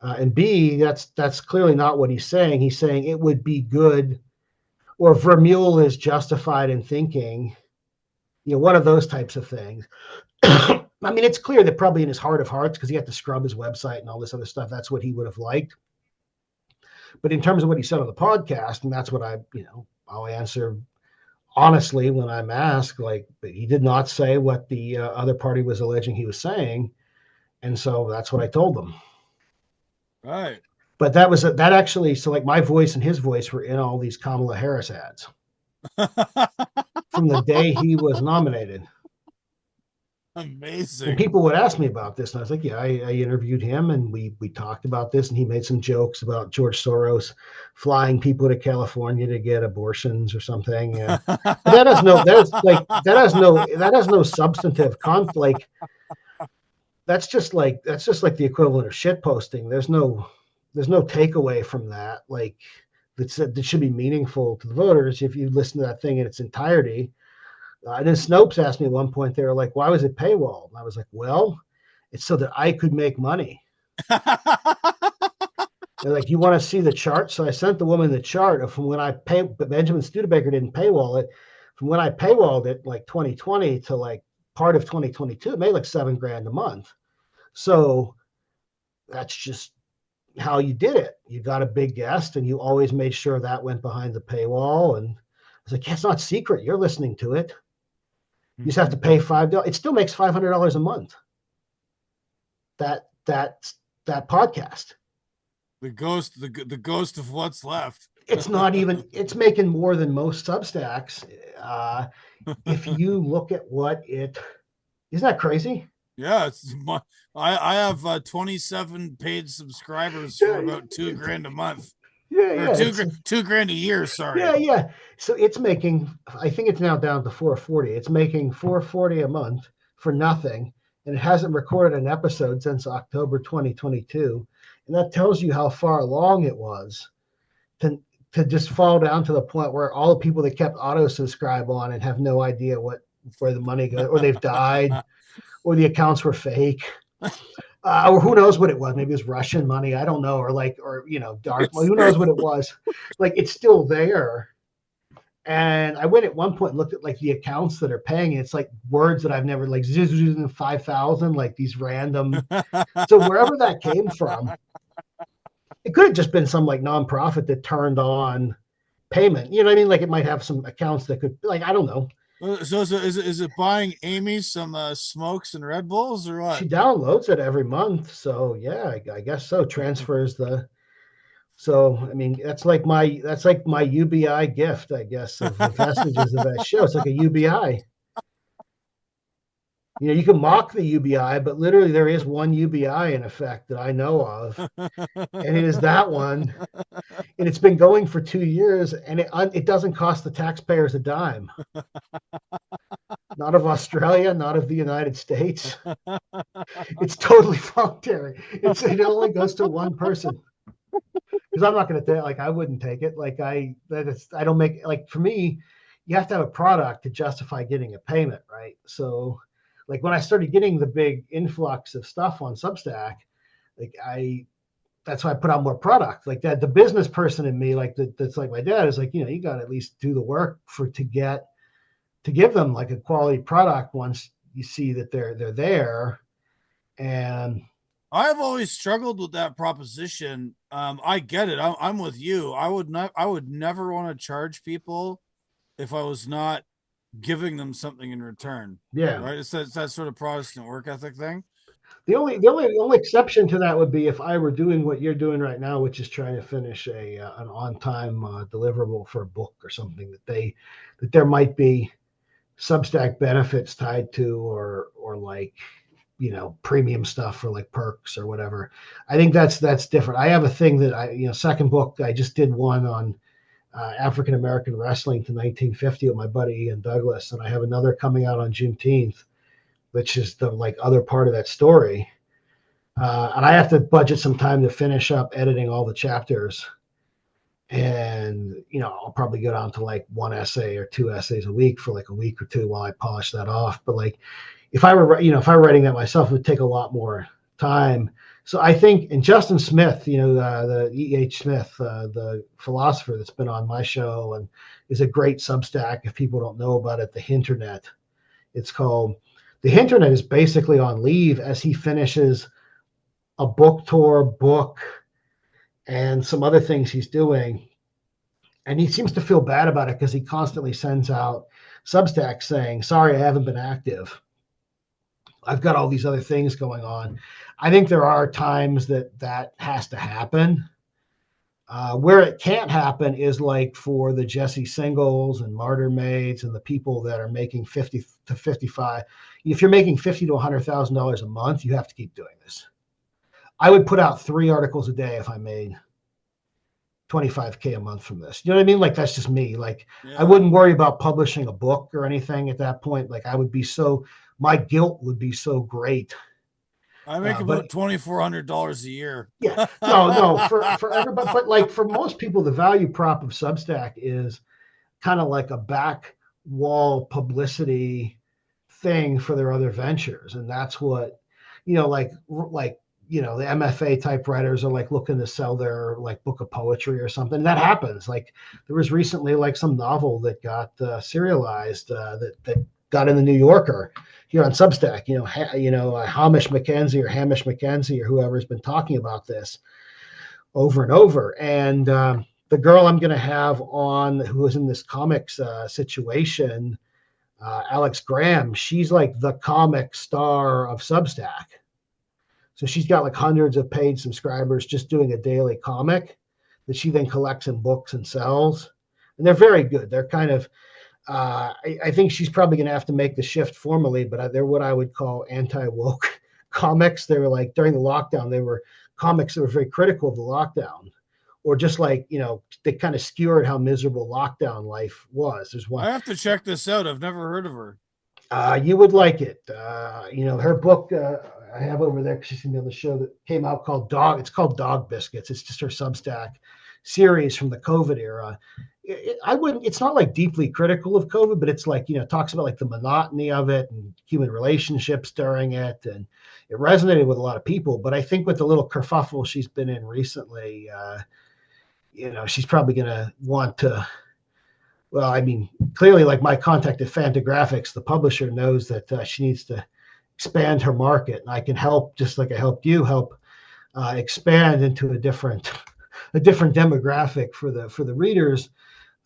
And B, that's clearly not what he's saying. He's saying it would be good, or Vermeule is justified in thinking, one of those types of things. I mean, it's clear that probably in his heart of hearts, because he had to scrub his website and all this other stuff, that's what he would have liked. But in terms of what he said on the podcast, and that's what I'll answer honestly when I'm asked, like, he did not say what the other party was alleging he was saying. And so that's what I told them. Right. But that actually, so like my voice and his voice were in all these Kamala Harris ads from the day he was nominated. Amazing. And people would ask me about this, and I was like, yeah, I interviewed him, and we talked about this, and he made some jokes about George Soros flying people to California to get abortions or something. But that has no substantive conflict. That's just like the equivalent of shit posting. There's no takeaway from that. Like that should be meaningful to the voters if you listen to that thing in its entirety. And then Snopes asked me at one point, they were like, why was it paywalled? And I was like, well, it's so that I could make money. They're like, you want to see the chart? So I sent the woman the chart of from when but Benjamin Studebaker didn't paywall it. From when I paywalled it, like 2020 to like part of 2022, it made like $7,000 a month. So that's just how you did it. You got a big guest and you always made sure that went behind the paywall. And I was like, yeah, it's not secret. You're listening to it. You just have to pay $5. It still makes $500 a month. That podcast. The ghost of What's Left. It's not even. It's making more than most Substacks. If you look at what it, isn't that crazy? Yeah, I have 27 paid subscribers for Yeah, about $2,000 a month, yeah, or yeah. It's $2,000 a year. yeah, Sorry. yeah. So it's making. I think it's now down to 440. It's making 440 a month for nothing, and it hasn't recorded an episode since October 2022, and that tells you how far along it was to to just fall down to the point where all the people that kept auto subscribe on and have no idea where the money goes, or they've died, or the accounts were fake. Or who knows what it was? Maybe it was Russian money. I don't know, or like, or dark money. Who knows what it was? Like, it's still there. And I went at one point and looked at like the accounts that are paying. It's like words that I've never like 5,000, like these random. So wherever that came from, it could have just been some like nonprofit that turned on payment. You know what I mean? Like it might have some accounts that could like I don't know. So is it buying Amy some smokes and Red Bulls or She what? downloads it every month, so yeah, I guess so. Transfers the. So I mean, that's like my UBI gift, I guess, of the vestiges of that show. It's like a UBI. You can mock the UBI, but literally there is one UBI in effect that I know of, and it is that one, and it's been going for 2 years, and it doesn't cost the taxpayers a dime. Not of Australia, not of the United States. It's totally voluntary. It only goes to one person. Because I'm not going to take like I wouldn't take it. Like I don't make like for me, you have to have a product to justify getting a payment, right? So like when I started getting the big influx of stuff on Substack, like that's why I put out more product. Like that the business person in me, like that's like my dad is like, you got to at least do the work to give them like a quality product once you see that they're there. And I've always struggled with that proposition. I get it. I'm with you. I would never want to charge people if I was not giving them something in return. yeah, Right? It's that sort of Protestant work ethic thing. the only exception to that would be if I were doing what you're doing right now, which is trying to finish an on time deliverable for a book or something that there might be Substack benefits tied to, or like premium stuff for like perks or whatever. I think that's different. I have a thing that second book I just did one on African American wrestling to 1950 with my buddy Ian Douglas, and I have another coming out on Juneteenth, which is the like other part of that story. And I have to budget some time to finish up editing all the chapters. And I'll probably go down to like one essay or two essays a week for like a week or two while I polish that off. But like if I were writing that myself, it would take a lot more time. So I think, and Justin Smith, the E.H. Smith, the philosopher that's been on my show and is a great Substack. If people don't know about it, the Hinternet. It's called the Hinternet is basically on leave as he finishes a book tour, book, and some other things he's doing. And he seems to feel bad about it because he constantly sends out Substack saying, sorry, I haven't been active. I've got all these other things going on. I think there are times that has to happen. Where it can't happen is like for the Jesse Singles and Martyr Maids and the people that are making 50 to 55. If you're making $50,000 to $100,000 a month, you have to keep doing this. I would put out 3 articles a day if I made $25K a month from this. You know what I mean? Like that's just me. Like Yeah. I wouldn't worry about publishing a book or anything at that point. Like my guilt would be so great. I make But about $2,400 a year. yeah, no, for everybody, but like for most people, the value prop of Substack is kind of like a back wall publicity thing for their other ventures, and that's what the MFA type writers are like looking to sell their like book of poetry or something. That happens. Like there was recently like some novel that got serialized that got in the New Yorker here on Substack. Hamish McKenzie or whoever's been talking about this over and over. And the girl I'm going to have on who is in this comics situation, Alex Graham, she's like the comic star of Substack. So she's got like hundreds of paid subscribers just doing a daily comic that she then collects in books and sells. And they're very good. They're kind of, I think she's probably going to have to make the shift formally, but they're what I would call anti-woke comics. They were like during the lockdown, they were comics that were very critical of the lockdown, or just like they kind of skewered how miserable lockdown life was. There's one I have to check this out. I've never heard of her. you would like it. Her book I have over there because she's going to be on the show that came out called Dog. It's called Dog Biscuits. It's just her Substack series from the COVID era. I wouldn't. It's not like deeply critical of COVID, but it's like talks about like the monotony of it and human relationships during it, and it resonated with a lot of people. But I think with the little kerfuffle she's been in recently, she's probably going to want to. Well, I mean, clearly, like my contact at Fantagraphics, the publisher knows that she needs to expand her market, and I can help, just like I helped you help expand into a different demographic for the readers,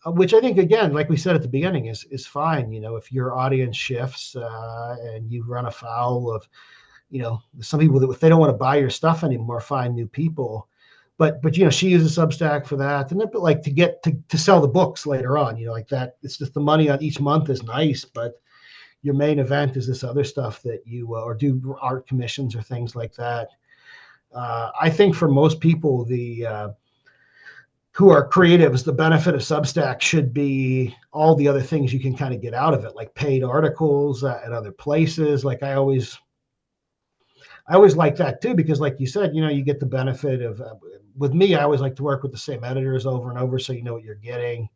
which I think again, like we said at the beginning, is fine. If your audience shifts and you run afoul of, some people that if they don't want to buy your stuff anymore, find new people. But she uses Substack for that, and but like to get to sell the books later on, like that. It's just the money on each month is nice, but your main event is this other stuff that you or do art commissions or things like that. I think for most people, the who are creatives, the benefit of Substack should be all the other things you can kind of get out of it, like paid articles at other places. Like I always like that too, because like you said, you get the benefit of, with me, I always like to work with the same editors over and over. So you know what you're getting.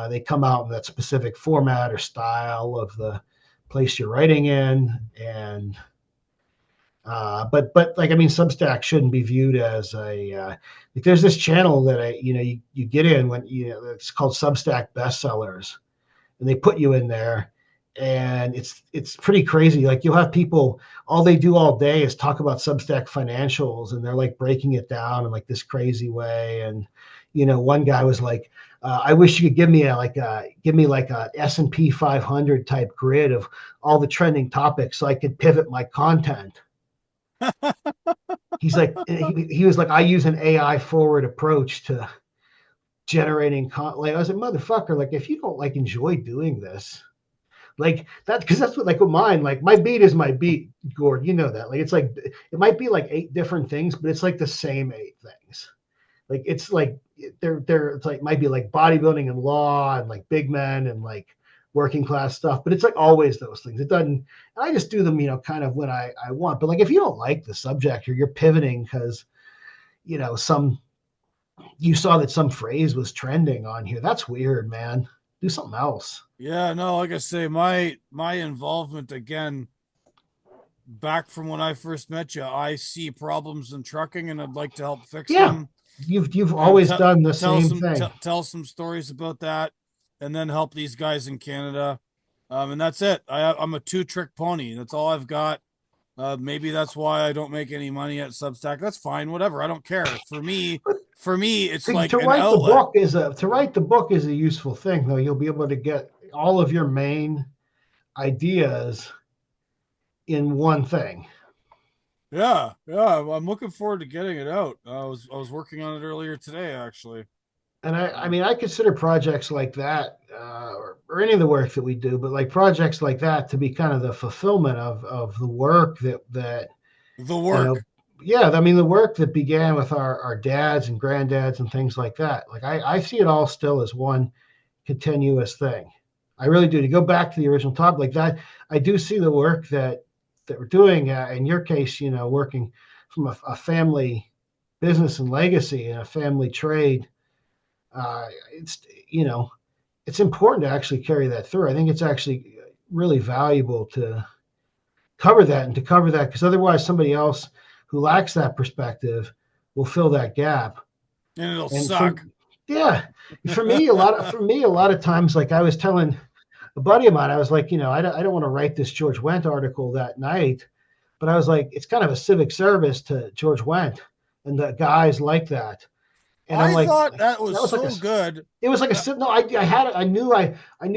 They come out in that specific format or style of the place you're writing in. And, but like, I mean, Substack shouldn't be viewed as like there's this channel that you get in when, it's called Substack bestsellers, and they put you in there. And it's pretty crazy. Like you'll have people, all they do all day is talk about Substack financials, and they're like breaking it down in like this crazy way. And one guy was like, I wish you could give me a S&P 500 type grid of all the trending topics so I could pivot my content. He's like, he was like, I use an AI forward approach to generating like I was like, motherfucker, like if you don't like enjoy doing this, like that, because that's what, like with mine, like my beat is my beat, Gord, that. Like it's like it might be like 8 different things, but it's like the same 8 things. Like it's like they're it's like might be like bodybuilding and law and like big men and like working class stuff, but it's like always those things. It doesn't, and I just do them, kind of when I want. But like if you don't like the subject or you're pivoting because you saw that some phrase was trending on here, that's weird, man. Do something else. Yeah, no, like I say, my involvement again, back from when I first met you, I see problems in trucking and I'd like to help fix them. You've always done the same thing. Tell some stories about that, and then help these guys in Canada. And that's it. I'm a 2-trick pony. That's all I've got. Maybe that's why I don't make any money at Substack. That's fine. Whatever. I don't care. For me, it's like to write the book is a useful thing, though. You'll be able to get all of your main ideas in one thing. Yeah. I'm looking forward to getting it out. I was working on it earlier today, actually. And I mean, I consider projects like that, or any of the work that we do, but like projects like that to be kind of the fulfillment of the work that the work. I mean, the work that began with our dads and granddads and things like that. Like I see it all still as one continuous thing. I really do. To go back to the original topic like that, I do see the work that we're doing. In your case, working from a family business and legacy and a family trade. It's important to actually carry that through. I think it's actually really valuable to cover that, because otherwise somebody else who lacks that perspective will fill that gap. And it'll suck. For me, a lot of times, like I was telling a buddy of mine, I was like, I don't want to write this George Wendt article that night, but I was like, it's kind of a civic service to George Wendt and the guys like that. And I thought that was so like good. It was like no, I knew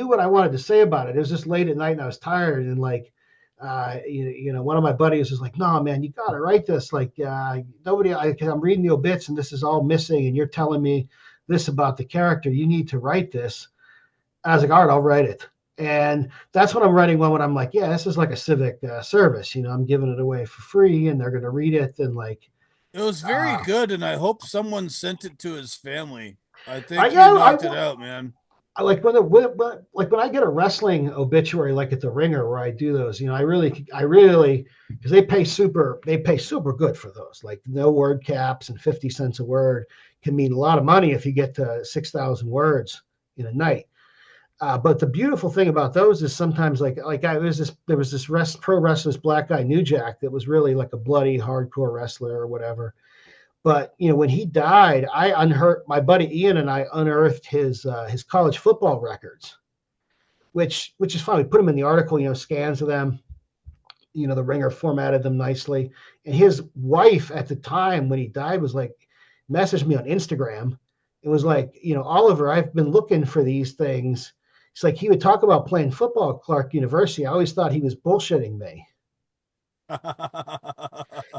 what I wanted to say about it. It was just late at night and I was tired, and like, one of my buddies was like, no, man, you got to write this. Like, cause I'm reading the obits and this is all missing. And you're telling me this about the character. You need to write this. I was like, all right, I'll write it. And that's what I'm writing when I'm like, yeah, this is like a civic service. I'm giving it away for free, and they're going to read it. And like, It was very good, and I hope someone sent it to his family. I I think you yeah, knocked it out, man. I like when I get a wrestling obituary like at the Ringer where I do those, I really because they pay super good for those. Like no word caps and 50 cents a word can mean a lot of money if you get to 6,000 words in a night. But the beautiful thing about those is sometimes there was this pro wrestler's black guy New Jack that was really like a bloody hardcore wrestler or whatever. But when he died, my buddy Ian and I unearthed his college football records, which is fine. We put them in the article, scans of them. The Ringer formatted them nicely. And his wife at the time when he died was like, messaged me on Instagram. It was like, Oliver, I've been looking for these things. It's like he would talk about playing football at Clark University. I always thought he was bullshitting me.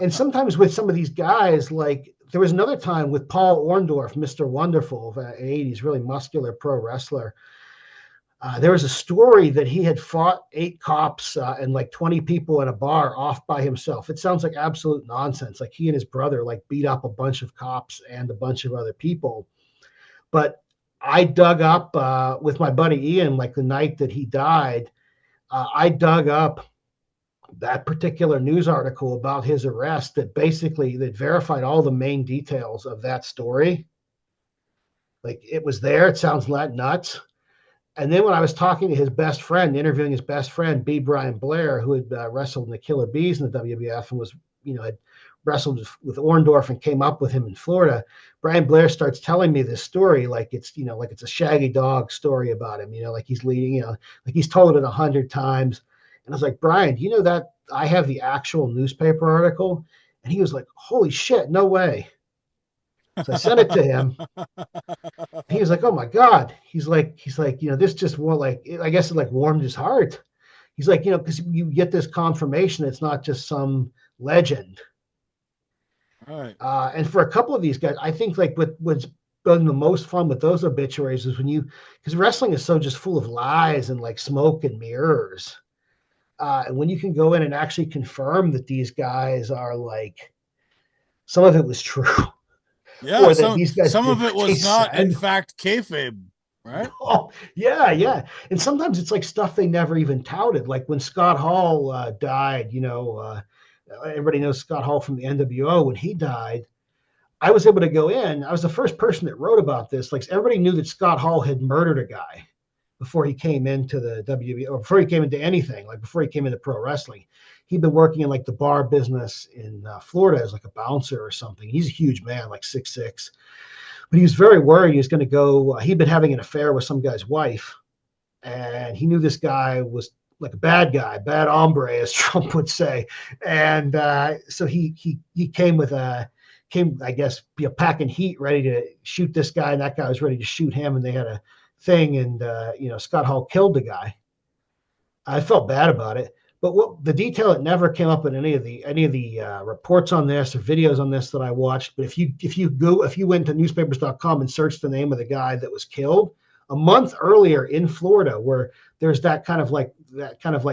And sometimes with some of these guys, like there was another time with Paul Orndorff, Mr. Wonderful, an 80s, really muscular pro wrestler. There was a story that he had fought 8 cops and like 20 people in a bar off by himself. It sounds like absolute nonsense. Like he and his brother like beat up a bunch of cops and a bunch of other people. But I dug up with my buddy Ian, like the night that he died, I dug up that particular news article about his arrest that verified all the main details of that story. Like it was there. It sounds like nuts. And then when I was talking to his best friend, interviewing his best friend, B. Brian Blair, who had wrestled in the Killer Bees in the WWF and was, had wrestled with Orndorff and came up with him in Florida, Brian Blair starts telling me this story like it's a Shaggy Dog story about him, like he's leading, like he's told it 100 times. And I was like, Brian, do you know that I have the actual newspaper article? And he was like, holy shit, no way. So I sent it to him. He was like, oh my God. He's like, this just I guess it like warmed his heart. He's like, because you get this confirmation, it's not just some legend. All right. And for a couple of these guys, I think like what's been the most fun with those obituaries is because wrestling is so just full of lies and like smoke and mirrors. And when you can go in and actually confirm that these guys are like, some of it was true. Yeah, some of it was not, in fact, kayfabe, right? Oh, yeah. And sometimes it's like stuff they never even touted. Like when Scott Hall died, everybody knows Scott Hall from the NWO. When he died, I was able to go in. I was the first person that wrote about this. Like everybody knew that Scott Hall had murdered a guy before he came into the WWF, or before he came into anything, like before he came into pro wrestling. He'd been working in like the bar business in Florida as like a bouncer or something. He's a huge man, like 6'6". But he was very worried he was going to go. He'd been having an affair with some guy's wife, and he knew this guy was like a bad guy, bad hombre, as Trump would say. And so he came I guess, packing heat, ready to shoot this guy, and that guy was ready to shoot him, and they had a thing, and Scott Hall killed the guy. I felt bad about it. But what the detail that never came up in any of the reports on this or videos on this that I watched. But if you went to newspapers.com and searched the name of the guy that was killed a month earlier in Florida, where there's that kind of like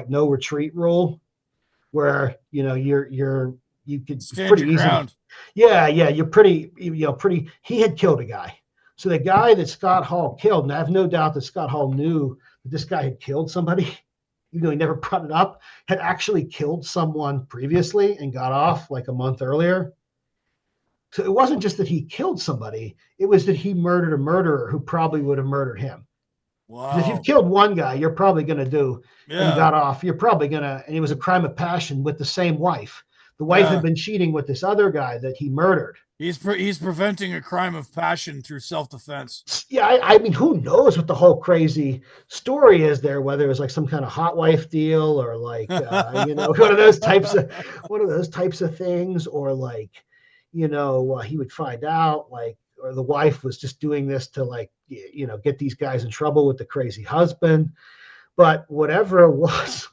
no retreat rule, where you could stand pretty your easily, ground. Yeah, you're pretty. He had killed a guy. So the guy that Scott Hall killed, and I have no doubt that Scott Hall knew that this guy had killed somebody, even though he never brought it up, had actually killed someone previously and got off like a month earlier. So it wasn't just that he killed somebody, it was that he murdered a murderer who probably would have murdered him. Wow. If you've killed one guy, you're probably going to do, and got off, you're probably going to, and it was a crime of passion with the same wife. The wife had been cheating with this other guy that he murdered. He's preventing a crime of passion through self-defense. Yeah, I mean, who knows what the whole crazy story is there? Whether it was like some kind of hot wife deal, or like one of those types of things, or like he would find out, like, or the wife was just doing this to like get these guys in trouble with the crazy husband. But whatever it was.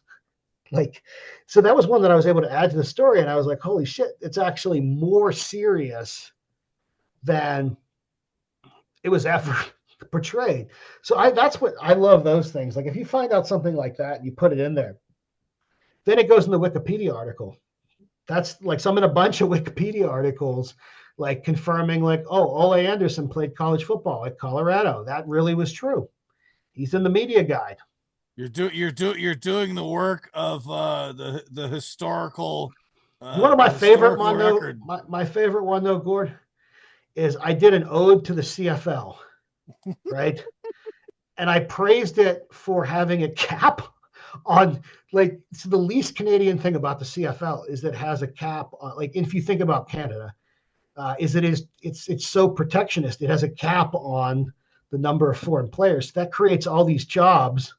Like, so that was one that I was able to add to the story. And I was like, holy shit, it's actually more serious than it was ever portrayed. So that's what I love, those things. Like if you find out something like that and you put it in there, then it goes in the Wikipedia article. That's like some in a bunch of Wikipedia articles, like confirming like, oh, Ole Anderson played college football at Colorado. That really was true. He's in the media guide. You're doing the work of the historical You want my favorite one record. though? My favorite one though, Gord, is I did an ode to the CFL, right? And I praised it for having a cap on, like, so the least Canadian thing about the CFL is that it has a cap on, like, if you think about Canada, it's so protectionist. It has a cap on the number of foreign players. That creates all these jobs,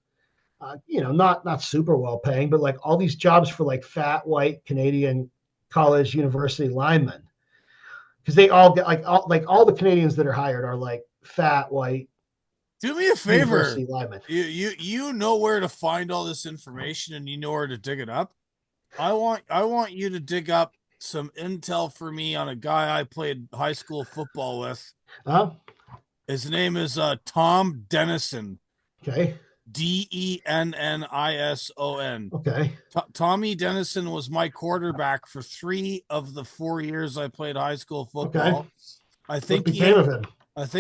not super well paying, but like all these jobs for like fat white Canadian college university linemen, because they all get all the Canadians that are hired are like fat white. Do me a favor. Linemen. You know where to find all this information and you know where to dig it up. I want you to dig up some intel for me on a guy I played high school football with. His name is Tom Dennison. Okay. Dennison. Okay. Tommy Dennison was my quarterback for 3 of the 4 years I played high school football. Okay. I think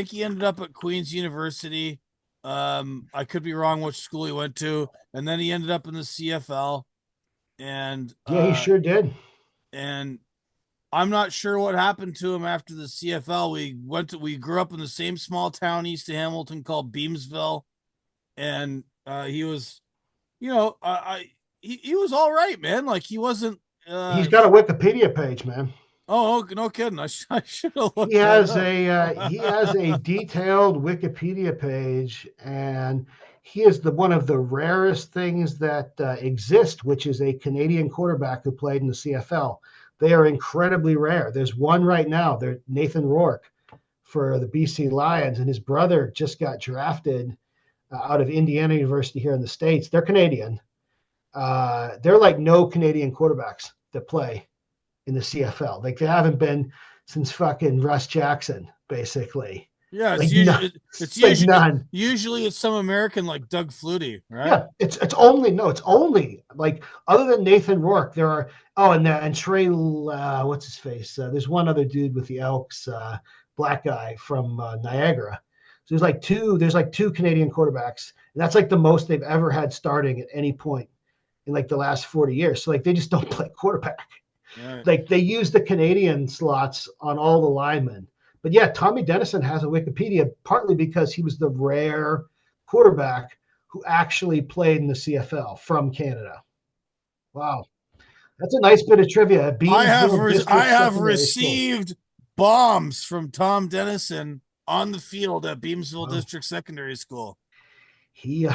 he ended up at Queen's University. I could be wrong which school he went to, and then he ended up in the CFL. And yeah, he sure did. And I'm not sure what happened to him after the CFL. We grew up in the same small town east of Hamilton called Beamsville, and he was, he was all right, man. Like he wasn't. He's got a Wikipedia page, man. Oh, no kidding! I should have looked. He has a detailed Wikipedia page, and he is one of the rarest things that exist, which is a Canadian quarterback who played in the CFL. They are incredibly rare. There's one right now. They're Nathan Rourke for the BC Lions, and his brother just got drafted out of Indiana University here in the States. They're Canadian. They're like no Canadian quarterbacks that play in the CFL. Like they haven't been since fucking Russ Jackson, basically. Yeah, usually it's some American like Doug Flutie, right? Yeah, it's only like other than Nathan Rourke, there are and Trey what's his face? There's one other dude with the Elks, black guy from Niagara. So there's like two Canadian quarterbacks, and that's like the most they've ever had starting at any point in like the last 40 years. So like they just don't play quarterback. Right. Like they use the Canadian slots on all the linemen. But yeah, Tommy Dennison has a Wikipedia partly because he was the rare quarterback who actually played in the CFL from Canada. Wow. That's a nice bit of trivia. I have received bombs from Tom Dennison on the field at Beamsville District Secondary School. He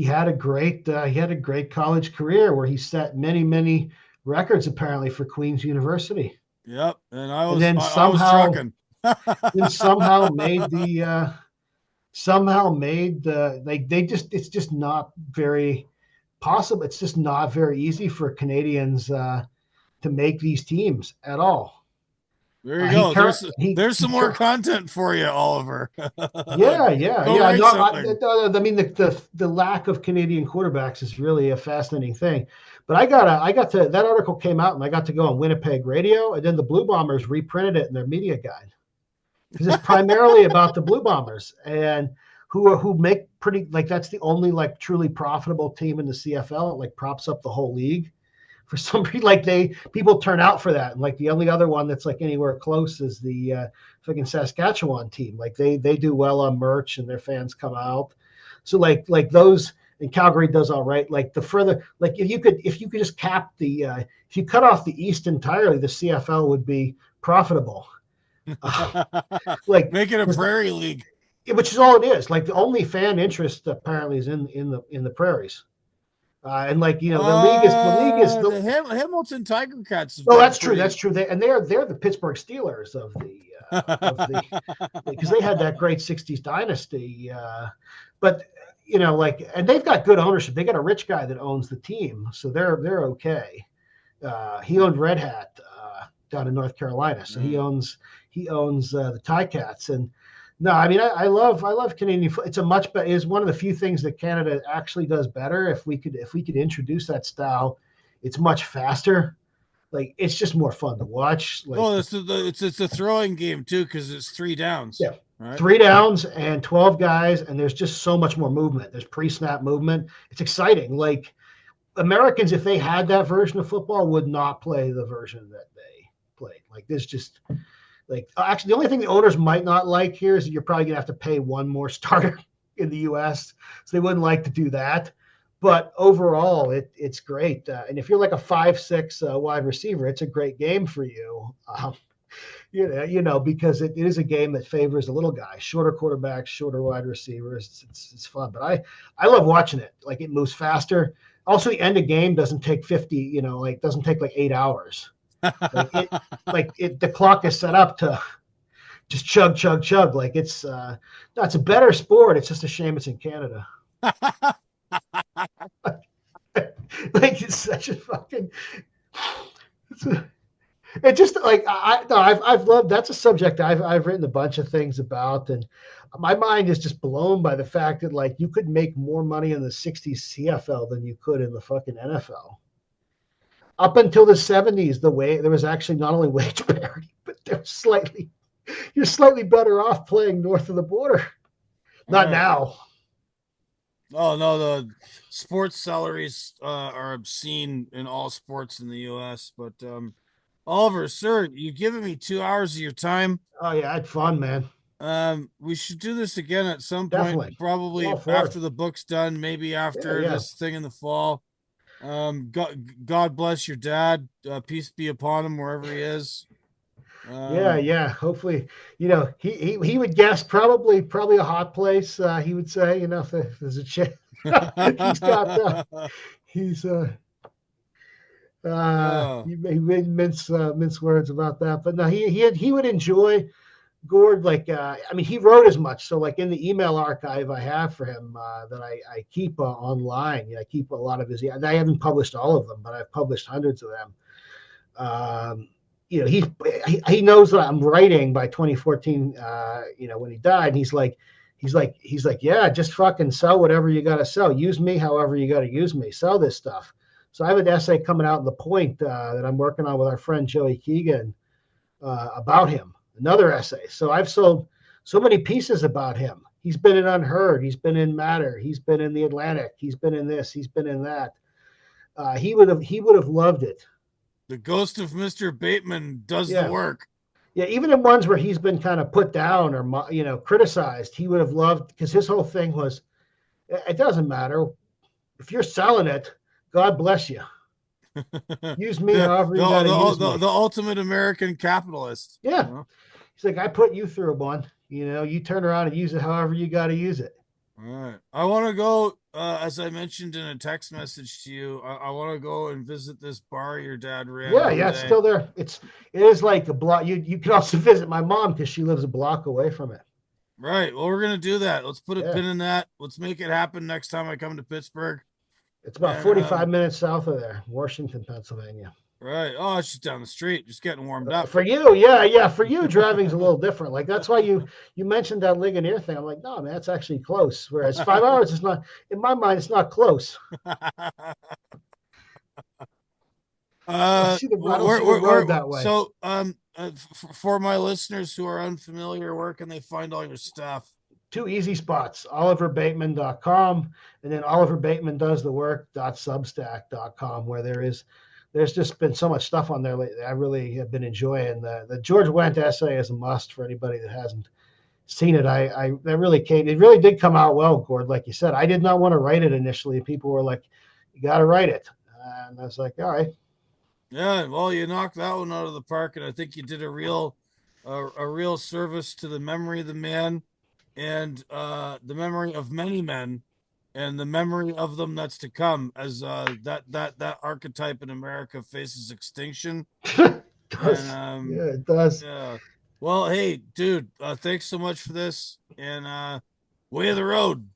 had a great college career where he set many records apparently for Queen's University. Yep, and I was trucking. And somehow made it's just not very possible. It's just not very easy for Canadians to make these teams at all. There you go. There's some more content for you, Oliver. Yeah. I mean, the lack of Canadian quarterbacks is really a fascinating thing. But that article came out, and I got to go on Winnipeg radio, and then the Blue Bombers reprinted it in their media guide because it's primarily about the Blue Bombers and who make pretty, like, that's the only like truly profitable team in the CFL. It like props up the whole league. For some reason, like people turn out for that. And like the only other one that's like anywhere close is the fucking Saskatchewan team. Like they do well on merch and their fans come out. So like those, and Calgary does all right. Like the further, like if you could just cap if you cut off the East entirely, the CFL would be profitable. Like make it a prairie league, which is all it is. Like the only fan interest apparently is in the prairies. And like the league is the Hamilton Tiger Cats. Oh, that's true. That's true. They're the Pittsburgh Steelers of the because they had that great '60s dynasty. But and they've got good ownership. They got a rich guy that owns the team, so they're okay. He owned Red Hat down in North Carolina, so he owns the Ticats, and No, I mean I love Canadian. It's a much better. Is one of the few things that Canada actually does better. If we could introduce that style, it's much faster. Like it's just more fun to watch. Like Oh, it's a throwing game too because it's three downs, yeah, right? 3 downs and 12 guys, and there's just so much more movement. There's pre-snap movement. It's exciting. Like Americans, if they had that version of football, would not play the version that they played. Like there's just like actually the only thing the owners might not like here is that you're probably gonna have to pay one more starter in the U.S. So they wouldn't like to do that. But overall, it's great. And if you're like a 5'6" wide receiver, it's a great game for you. Because it is a game that favors the little guy, shorter quarterbacks, shorter wide receivers. It's fun, but I love watching it. Like it moves faster. Also, the end of game doesn't take 50. Like doesn't take like 8 hours. Like it, the clock is set up to just chug, chug, chug. Like no, it's a better sport. It's just a shame it's in Canada. Like it's such a fucking. It's, it just like I no, I've loved that's a subject I've written a bunch of things about, and my mind is just blown by the fact that like you could make more money in the '60s CFL than you could in the fucking NFL. Up until the '70s, the way there was actually not only wage parity, but you're slightly better off playing north of the border. All Not right. now. Oh no, the sports salaries are obscene in all sports in the U.S. But Oliver, sir, you've given me 2 hours of your time. Oh yeah, I had fun, man. We should do this again at some point, Definitely. I'm all probably for it. after the book's done, maybe Yeah, after yeah. this thing in the fall. God bless your dad. Peace be upon him wherever he is. Yeah, Um, yeah. Hopefully, he would guess probably a hot place. He would say, if there's a chance. he's got he's uh, he made mince words about that, but no, he would enjoy Gord. Like I mean, he wrote as much. So like in the email archive I have for him that I keep online. I keep a lot of his. I haven't published all of them, but I've published hundreds of them. Um, he knows that I'm writing by 2014. When he died, and he's like, yeah, just fucking sell whatever you got to sell. Use me however you got to use me. Sell this stuff. So I have an essay coming out in the Point that I'm working on with our friend Joey Keegan about him. Another essay. So I've sold so many pieces about him. He's been in Unheard. He's been in Matter. He's been in the Atlantic. He's been in this. He's been in that. He would have loved it. the ghost of Mr. Bateman does the Yeah. work. Yeah, even in ones where he's been kind of put down or criticized, he would have loved because his whole thing was, it doesn't matter if you're selling it. God bless you. the, Use me the however you got to use the me. the ultimate American capitalist. Yeah, he's like, I put you through one. You turn around and use it however you got to use it. All right. I want to go, as I mentioned in a text message to you, I want to go and visit this bar your dad ran Yeah, one yeah, it's day. still there. It is like a block. You can also visit my mom because she lives a block away from it. Right. Well, we're going to do that. Let's put a Yeah, pin in that. Let's make it happen next time I come to Pittsburgh. it's about And, 45 minutes south of there, Washington, Pennsylvania. right. Oh, it's just down the street, just getting warmed up. For you, yeah, yeah. For you, driving's a little different. Like that's why you mentioned that Ligonier thing. I'm like, no, man, that's actually close. Whereas 5 hours is not, in my mind, it's not close. I don't see the road that way. So, for my listeners who are unfamiliar, where can they find all your stuff? Two easy spots: oliverbateman.com and then oliverbateman.does-the-work.substack.com, where there's just been so much stuff on there lately. I really have been enjoying the George Wendt essay is a must for anybody that hasn't seen it. It really did come out well, Gord. Like you said, I did not want to write it initially. People were like, you got to write it. And I was like, all right. Yeah, well, you knocked that one out of the park, and I think you did a real service to the memory of the man, and the memory of many men, and the memory of them that's to come, as that archetype in America faces extinction. It And does. Yeah, it does. yeah, well, hey, dude, thanks so much for this, and way of the road.